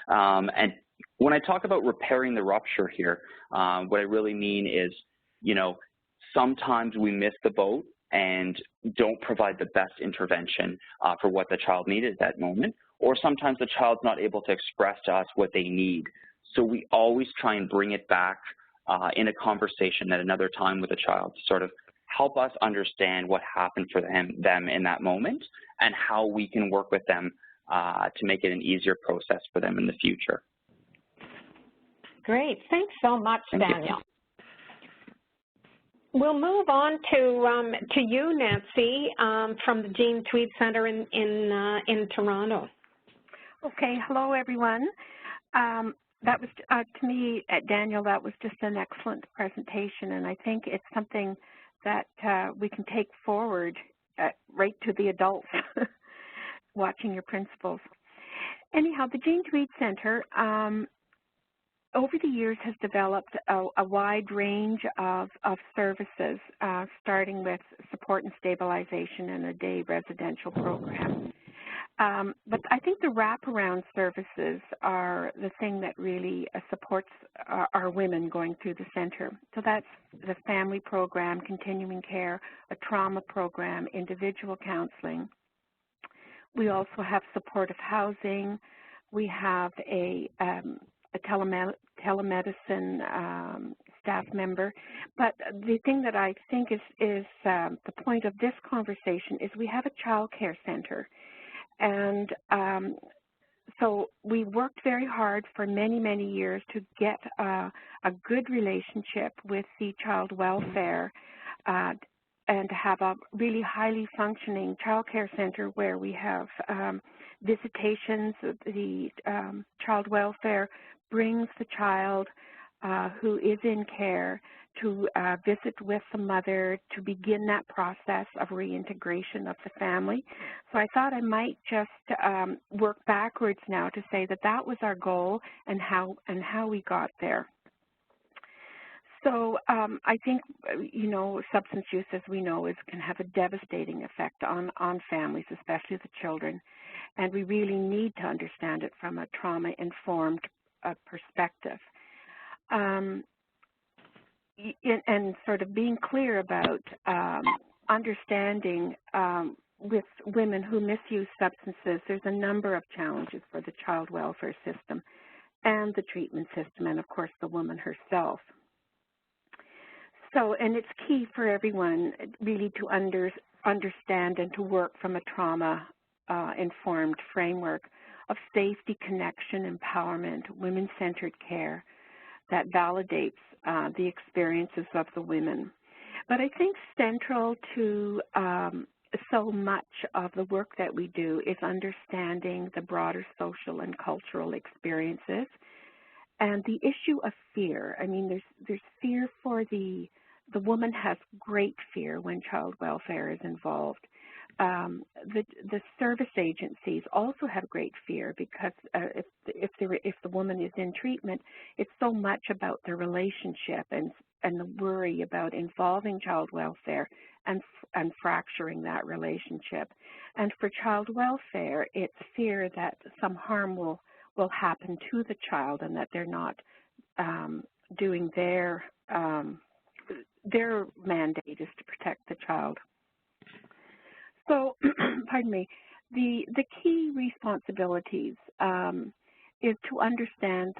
And when I talk about repairing the rupture here, what I really mean is, you know, sometimes we miss the boat and don't provide the best intervention for what the child needed at that moment, or sometimes the child's not able to express to us what they need. So we always try and bring it back in a conversation at another time with the child to sort of help us understand what happened for them in that moment and how we can work with them to make it an easier process for them in the future. Great. Thanks so much, Thank Daniel. You. We'll move on to you, Nancy, from the Jean Tweed Center in Toronto. Okay. Hello, everyone. That was, to me, Daniel, that was just an excellent presentation, and I think it's something that we can take forward right to the adults, watching your principals. Anyhow, the Jean Tweed Center, over the years, has developed a wide range of services, starting with support and stabilization and a day residential program. But I think the wraparound services are the thing that really supports our women going through the center. So that's the family program, continuing care, a trauma program, individual counseling. We also have supportive housing. We have a telemedicine staff member. But the thing that I think is the point of this conversation is we have a child care center. And so we worked very hard for many, many years to get a good relationship with the child welfare and to have a really highly functioning child care center where we have visitations. The child welfare brings the child who is in care to visit with the mother to begin that process of reintegration of the family. So I thought I might just work backwards now to say that that was our goal and how we got there. So I think, you know, substance use, as we know, can have a devastating effect on families, especially the children. And we really need to understand it from a trauma-informed perspective. And sort of being clear about understanding with women who misuse substances, there's a number of challenges for the child welfare system and the treatment system, and of course the woman herself. So, and it's key for everyone really to understand and to work from a trauma-informed framework of safety, connection, empowerment, women-centered care that validates the experiences of the women. But I think central to so much of the work that we do is understanding the broader social and cultural experiences and the issue of fear. I mean, there's fear for the woman has great fear when child welfare is involved. The service agencies also have great fear because if the woman is in treatment, it's so much about the relationship and the worry about involving child welfare and fracturing that relationship. And for child welfare, it's fear that some harm will happen to the child and that they're not doing their mandate is to protect the child. So, pardon me, the key responsibilities is to understand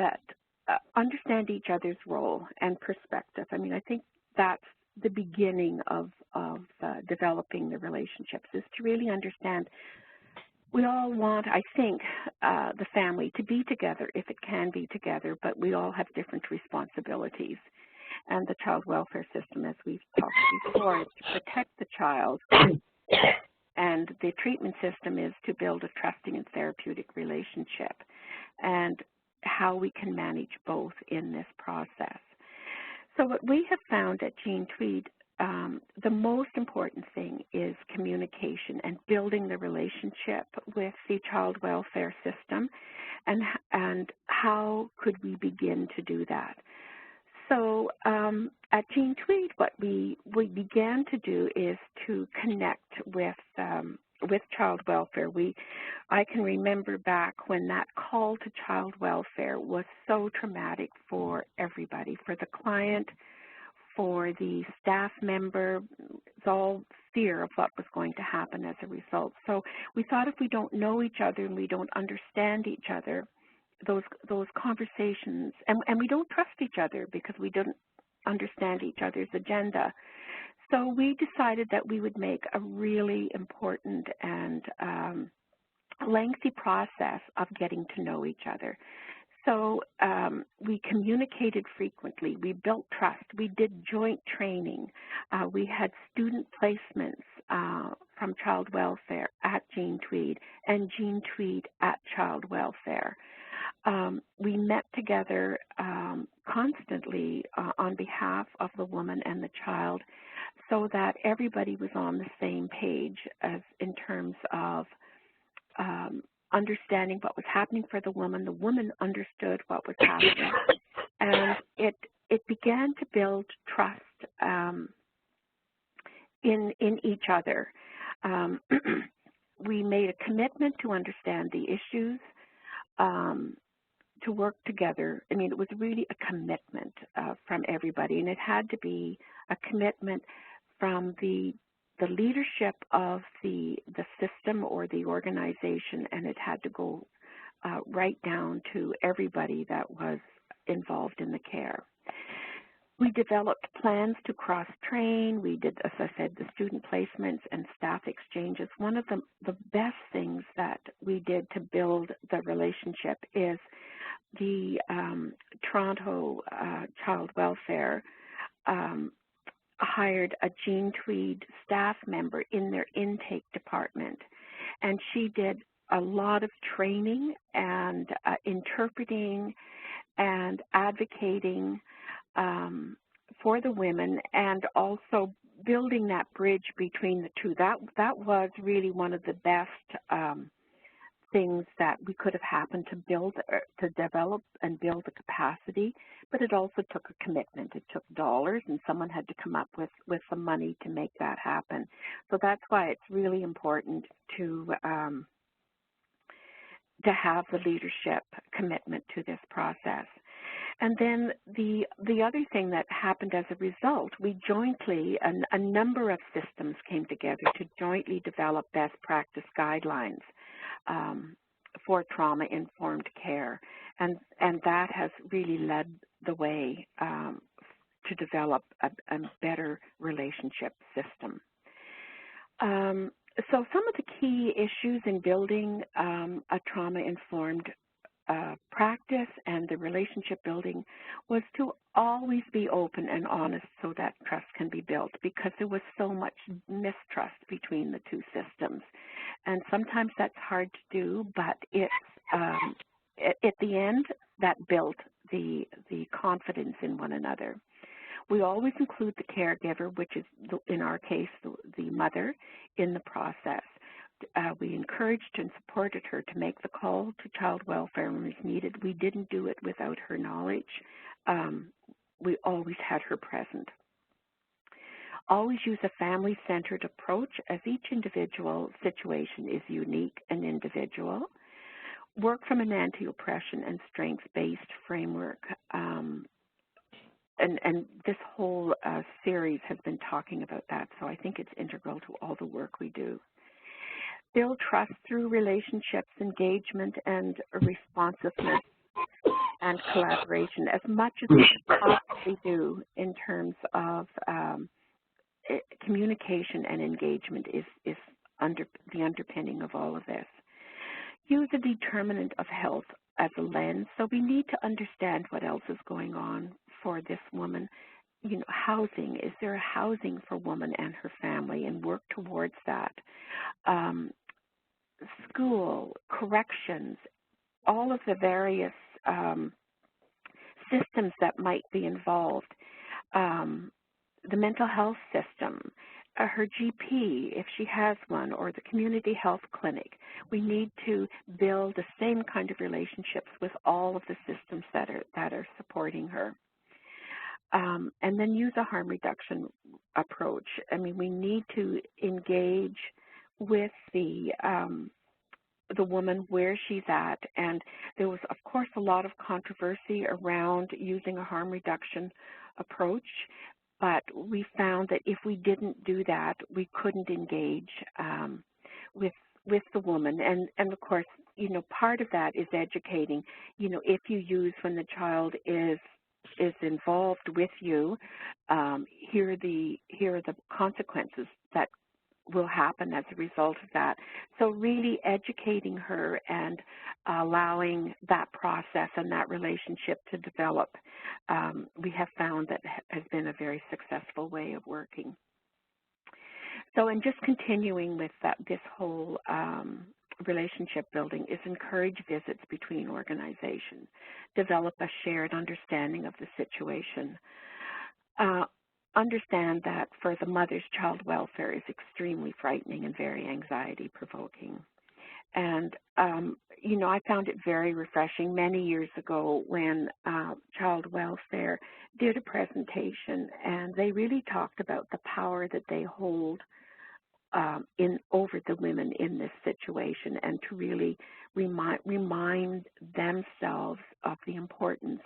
each other's role and perspective. I mean, I think that's the beginning of developing the relationships, is to really understand we all want, I think, the family to be together if it can be together, but we all have different responsibilities. And the child welfare system, as we've talked before, is to protect the child. And the treatment system is to build a trusting and therapeutic relationship and how we can manage both in this process. So what we have found at Jean Tweed the most important thing is communication and building the relationship with the child welfare system, and how could we begin to do that. So at Jean Tweed, what we began to do is to connect with child welfare. I can remember back when that call to child welfare was so traumatic for everybody, for the client, for the staff member. It's all fear of what was going to happen as a result. So we thought if we don't know each other and we don't understand each other, those conversations, and we don't trust each other because we don't understand each other's agenda. So we decided that we would make a really important and lengthy process of getting to know each other. So we communicated frequently. We built trust. We did joint training. We had student placements from child welfare at Jean Tweed and Jean Tweed at child welfare. We met together constantly on behalf of the woman and the child so that everybody was on the same page as in terms of understanding what was happening for the woman understood what was happening, and it began to build trust in each other. We made a commitment to understand the issues, to work together. I mean, it was really a commitment from everybody, and it had to be a commitment from the leadership of the system or the organization, and it had to go right down to everybody that was involved in the care. We developed plans to cross-train. We did, as I said, the student placements and staff exchanges. One of the best things that we did to build the relationship is the Toronto Child Welfare hired a Jean Tweed staff member in their intake department, and she did a lot of training and interpreting and advocating for the women, and also building that bridge between the two. That was really one of the best things that we could have happened to develop and build the capacity, but it also took a commitment. It took dollars, and someone had to come up with the money to make that happen. So that's why it's really important to have the leadership commitment to this process. And then the other thing that happened as a result, we jointly, a number of systems came together to jointly develop best practice guidelines for trauma-informed care, and that has really led the way to develop a better relationship system. So some of the key issues in building a trauma-informed practice and the relationship building was to always be open and honest so that trust can be built, because there was so much mistrust between the two systems. And sometimes that's hard to do, but it's at the end that built the confidence in one another. We always include the caregiver, which is, in our case, the mother, in the process. We encouraged and supported her to make the call to child welfare when it was needed. We didn't do it without her knowledge. We always had her present. Always use a family-centered approach, as each individual situation is unique and individual. Work from an anti-oppression and strengths-based framework. And this whole series has been talking about that, so I think it's integral to all the work we do. Build trust through relationships, engagement, and responsiveness and collaboration, as much as we can possibly do in terms of communication and engagement is the underpinning of all of this. Use a determinant of health as a lens, so we need to understand what else is going on for this woman. You know, housing, is there a housing for woman and her family, and work towards that. School, corrections, all of the various systems that might be involved. the mental health system, her GP, if she has one, or the community health clinic. We need to build the same kind of relationships with all of the systems that are supporting her. And then use a harm reduction approach. I mean, we need to engage with the woman where she's at, and there was, of course, a lot of controversy around using a harm reduction approach, but we found that if we didn't do that, we couldn't engage with the woman. And of course, you know, part of that is educating. You know, if you use when the child is involved with you, here are the consequences that will happen as a result of that. So really educating her and allowing that process and that relationship to develop, we have found that has been a very successful way of working. So, and just continuing with this whole relationship building is encourage visits between organizations, develop a shared understanding of the situation. Understand that for the mother's, child welfare is extremely frightening and very anxiety-provoking. And, you know, I found it very refreshing many years ago when child welfare did a presentation, and they really talked about the power that they hold over the women in this situation, and to really remind themselves of the importance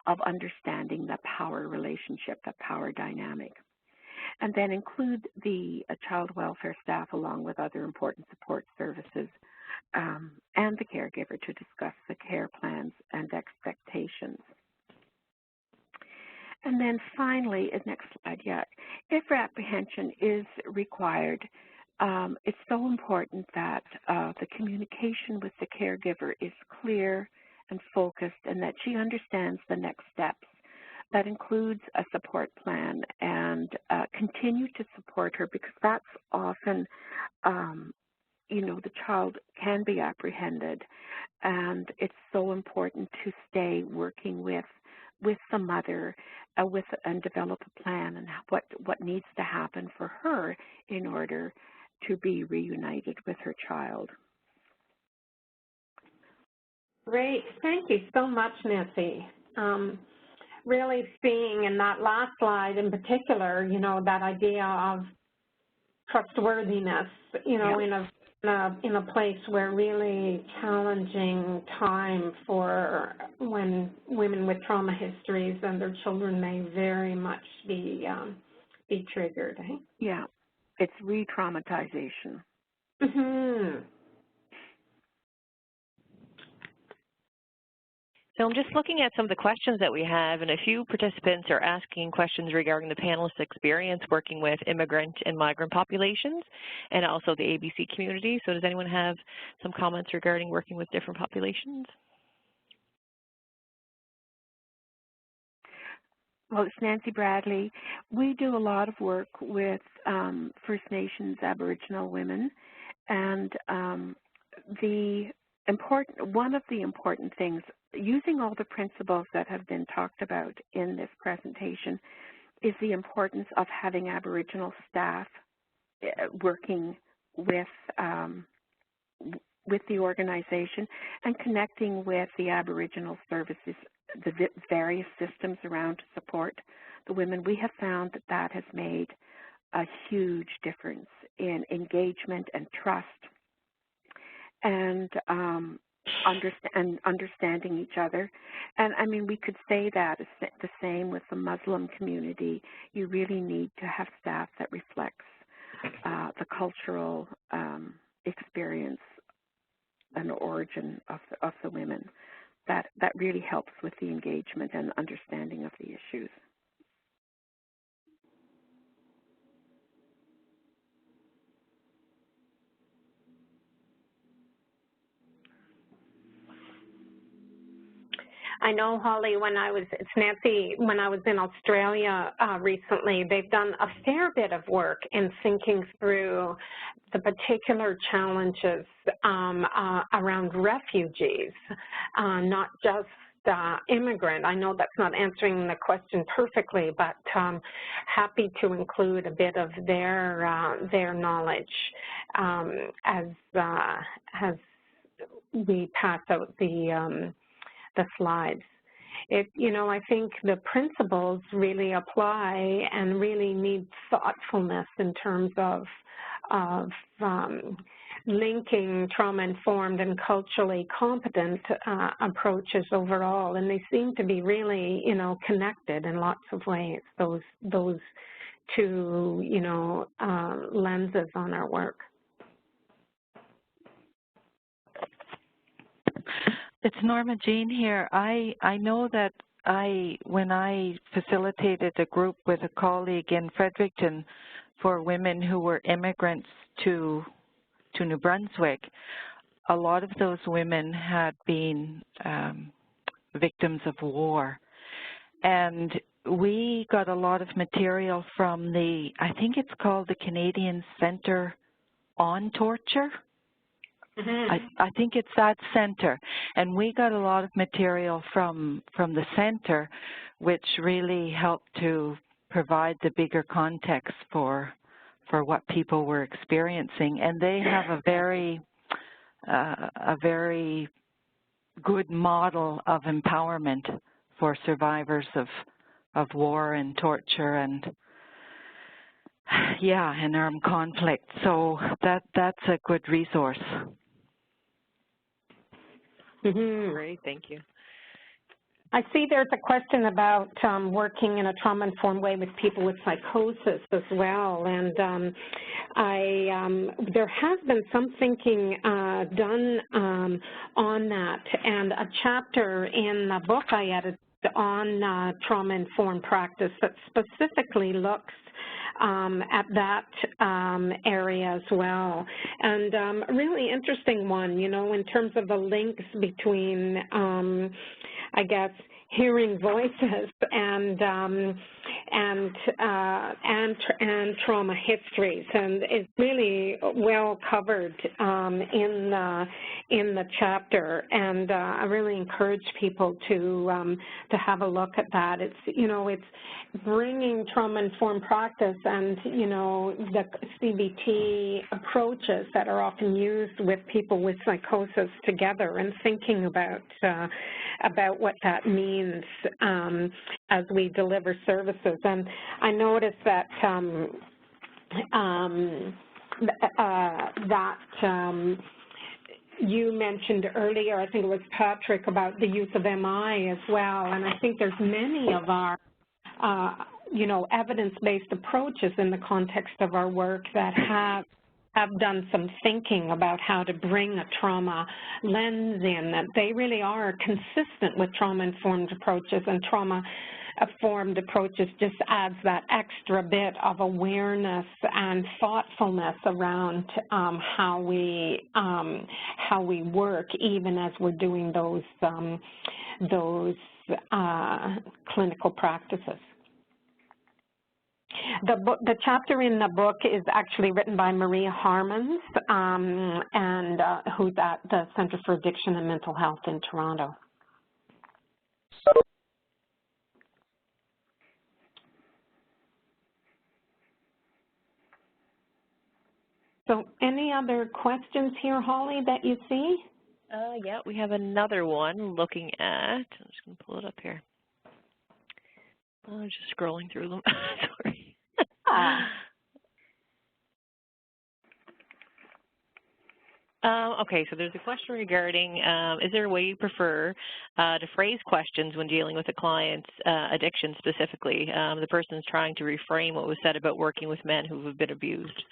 of understanding the power relationship, the power dynamic. And then include the child welfare staff along with other important support services and the caregiver to discuss the care plans and expectations. And then finally, next slide, if apprehension is required, it's so important that the communication with the caregiver is clear and focused, and that she understands the next steps. That includes a support plan, and continue to support her, because that's often, you know, the child can be apprehended, and it's so important to stay working with the mother and develop a plan and what needs to happen for her in order to be reunited with her child. Great. Thank you so much, Nancy. Really seeing in that last slide in particular, you know, that idea of trustworthiness, you know, in a place where really challenging time for when women with trauma histories and their children may very much be triggered. Eh? Yeah, it's re-traumatization. Mm-hmm. So I'm just looking at some of the questions that we have, and a few participants are asking questions regarding the panelists' experience working with immigrant and migrant populations, and also the ABC community. So does anyone have some comments regarding working with different populations? Well, it's Nancy Bradley. We do a lot of work with First Nations Aboriginal women, and one of the important things, using all the principles that have been talked about in this presentation, is the importance of having Aboriginal staff working with the organization and connecting with the Aboriginal services, the various systems around to support the women. We have found that has made a huge difference in engagement and trust, and understanding each other. And I mean, we could say that the same with the Muslim community. You really need to have staff that reflects the cultural experience and origin of the women. That really helps with the engagement and understanding of the issues. I know, Holly, it's Nancy, when I was in Australia recently, they've done a fair bit of work in thinking through the particular challenges around refugees, not just immigrant. I know that's not answering the question perfectly, but happy to include a bit of their knowledge as we pass out the slides. I think the principles really apply and really need thoughtfulness in terms of linking trauma-informed and culturally competent approaches overall, and they seem to be really, connected in lots of ways, those two, lenses on our work. It's Norma Jean here. I know that when I facilitated a group with a colleague in Fredericton for women who were immigrants to New Brunswick, a lot of those women had been victims of war. And we got a lot of material from I think it's called the Canadian Centre on Torture. I think it's that center, and we got a lot of material from the center, which really helped to provide the bigger context for what people were experiencing, and they have a very good model of empowerment for survivors of war and torture and armed conflict. So that's a good resource. Great, thank you. I see there's a question about working in a trauma-informed way with people with psychosis as well, and there has been some thinking done on that, and a chapter in the book I edited on trauma-informed practice that specifically looks at that area as well. And a really interesting one, in terms of the links between, I guess, hearing voices and trauma histories, and it's really well covered in the chapter. And I really encourage people to have a look at that. It's it's bringing trauma-informed practice and the CBT approaches that are often used with people with psychosis together, and thinking about what that means as we deliver services. And I noticed that you mentioned earlier, I think it was Patrick, about the use of MI as well, and I think there's many of our evidence-based approaches in the context of our work that have done some thinking about how to bring a trauma lens in, that they really are consistent with trauma-informed approaches, and trauma-informed approaches just adds that extra bit of awareness and thoughtfulness around how we work, even as we're doing those clinical practices. The chapter in the book is actually written by Maria Harmons, and who's at the Centre for Addiction and Mental Health in Toronto. So any other questions here, Holly, that you see? Yeah, we have another one looking at, I'm just going to pull it up here. Just scrolling through them. Sorry. Okay, so there's a question regarding, is there a way you prefer to phrase questions when dealing with a client's addiction specifically? The person is trying to reframe what was said about working with men who have been abused.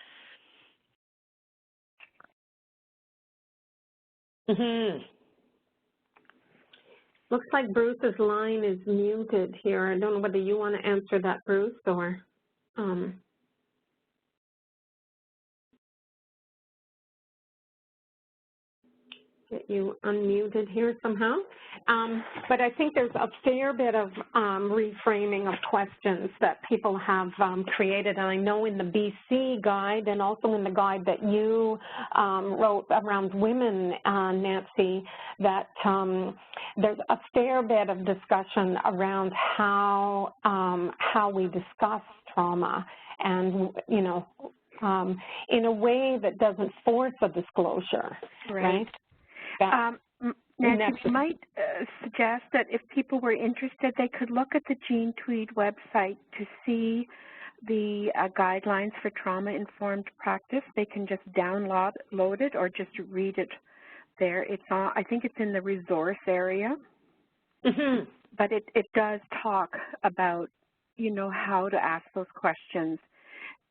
Looks like Bruce's line is muted here. I don't know whether you want to answer that, Bruce, or get you unmuted here somehow. But I think there's a fair bit of reframing of questions that people have created. And I know in the BC guide and also in the guide that you wrote around women, Nancy, that there's a fair bit of discussion around how we discuss trauma and, you know, in a way that doesn't force a disclosure, right? Nancy, you might suggest that if people were interested, they could look at the Jean Tweed website to see the guidelines for trauma-informed practice. They can just download it or just read it there. It's on, I think it's in the resource area, but it does talk about, you know, how to ask those questions,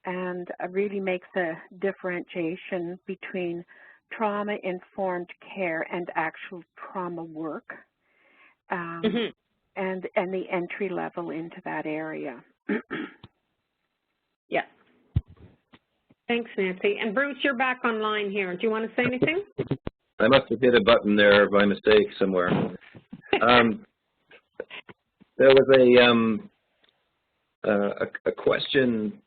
and really makes a differentiation between trauma-informed care and actual trauma work, and the entry level into that area. Yeah. Thanks, Nancy. And Bruce, you're back online here. Do you want to say anything? I must have hit a button there by mistake somewhere. There was a question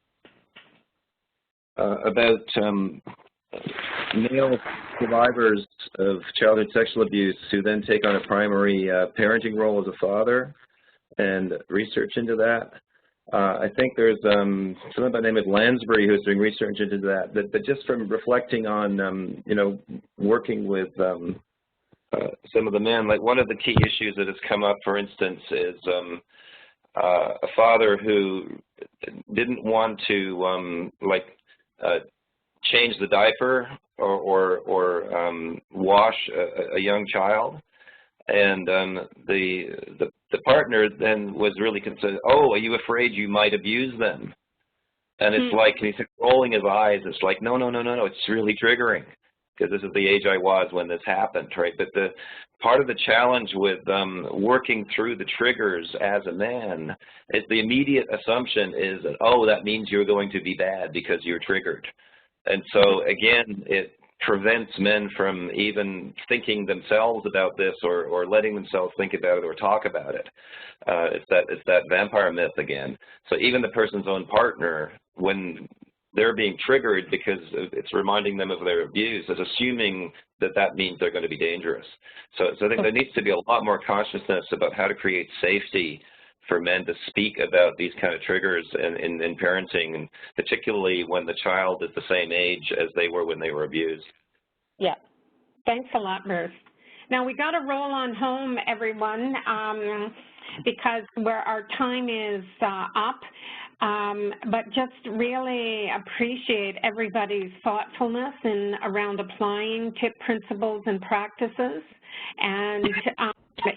about male survivors of childhood sexual abuse who then take on a primary parenting role as a father, and research into that. I think there's someone by the name of Lansbury who's doing research into that. But just from reflecting on, you know, working with some of the men, like one of the key issues that has come up, for instance, is a father who didn't want to change the diaper or wash a young child, and the partner then was really concerned. Oh, are you afraid you might abuse them? And it's like, and he's rolling his eyes. It's like, no, it's really triggering, because this is the age I was when this happened, right? But the part of the challenge with working through the triggers as a man is the immediate assumption is that, oh, that means you're going to be bad because you're triggered. And so, again, it prevents men from even thinking themselves about this or letting themselves think about it or talk about it. It's that vampire myth again. So even the person's own partner, when they're being triggered because it's reminding them of their abuse, is assuming that that means they're going to be dangerous. So I think there needs to be a lot more consciousness about how to create safety for men to speak about these kind of triggers in parenting, and particularly when the child is the same age as they were when they were abused. Yeah. Thanks a lot, Bruce. Now, we got to roll on home, everyone, because our time is up. But just really appreciate everybody's thoughtfulness in around applying TIP principles and practices, and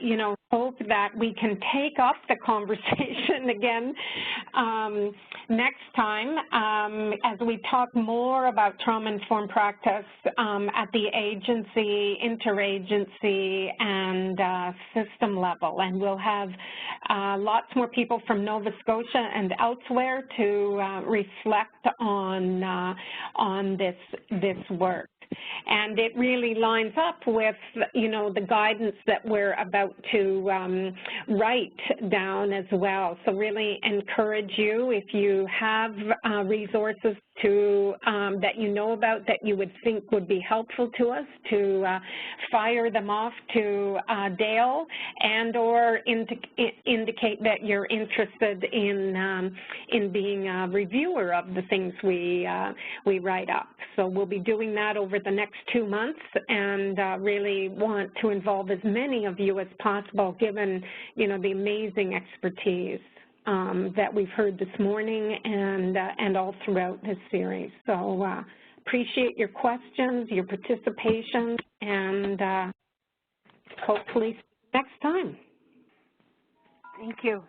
you know, hope that we can take up the conversation again next time as we talk more about trauma-informed practice at the agency, interagency, and system level. And we'll have lots more people from Nova Scotia and elsewhere to reflect on this work. And it really lines up with, you know, the guidance that we're about to write down as well. So really encourage you, if you have resources that you know about that you would think would be helpful to us, to fire them off to Dale, and or indicate that you're interested in being a reviewer of the things we write up. So we'll be doing that over the next 2 months, and really want to involve as many of you as possible, given, you know, the amazing expertise that we've heard this morning and all throughout this series. So appreciate your questions, your participation, and hopefully next time. Thank you.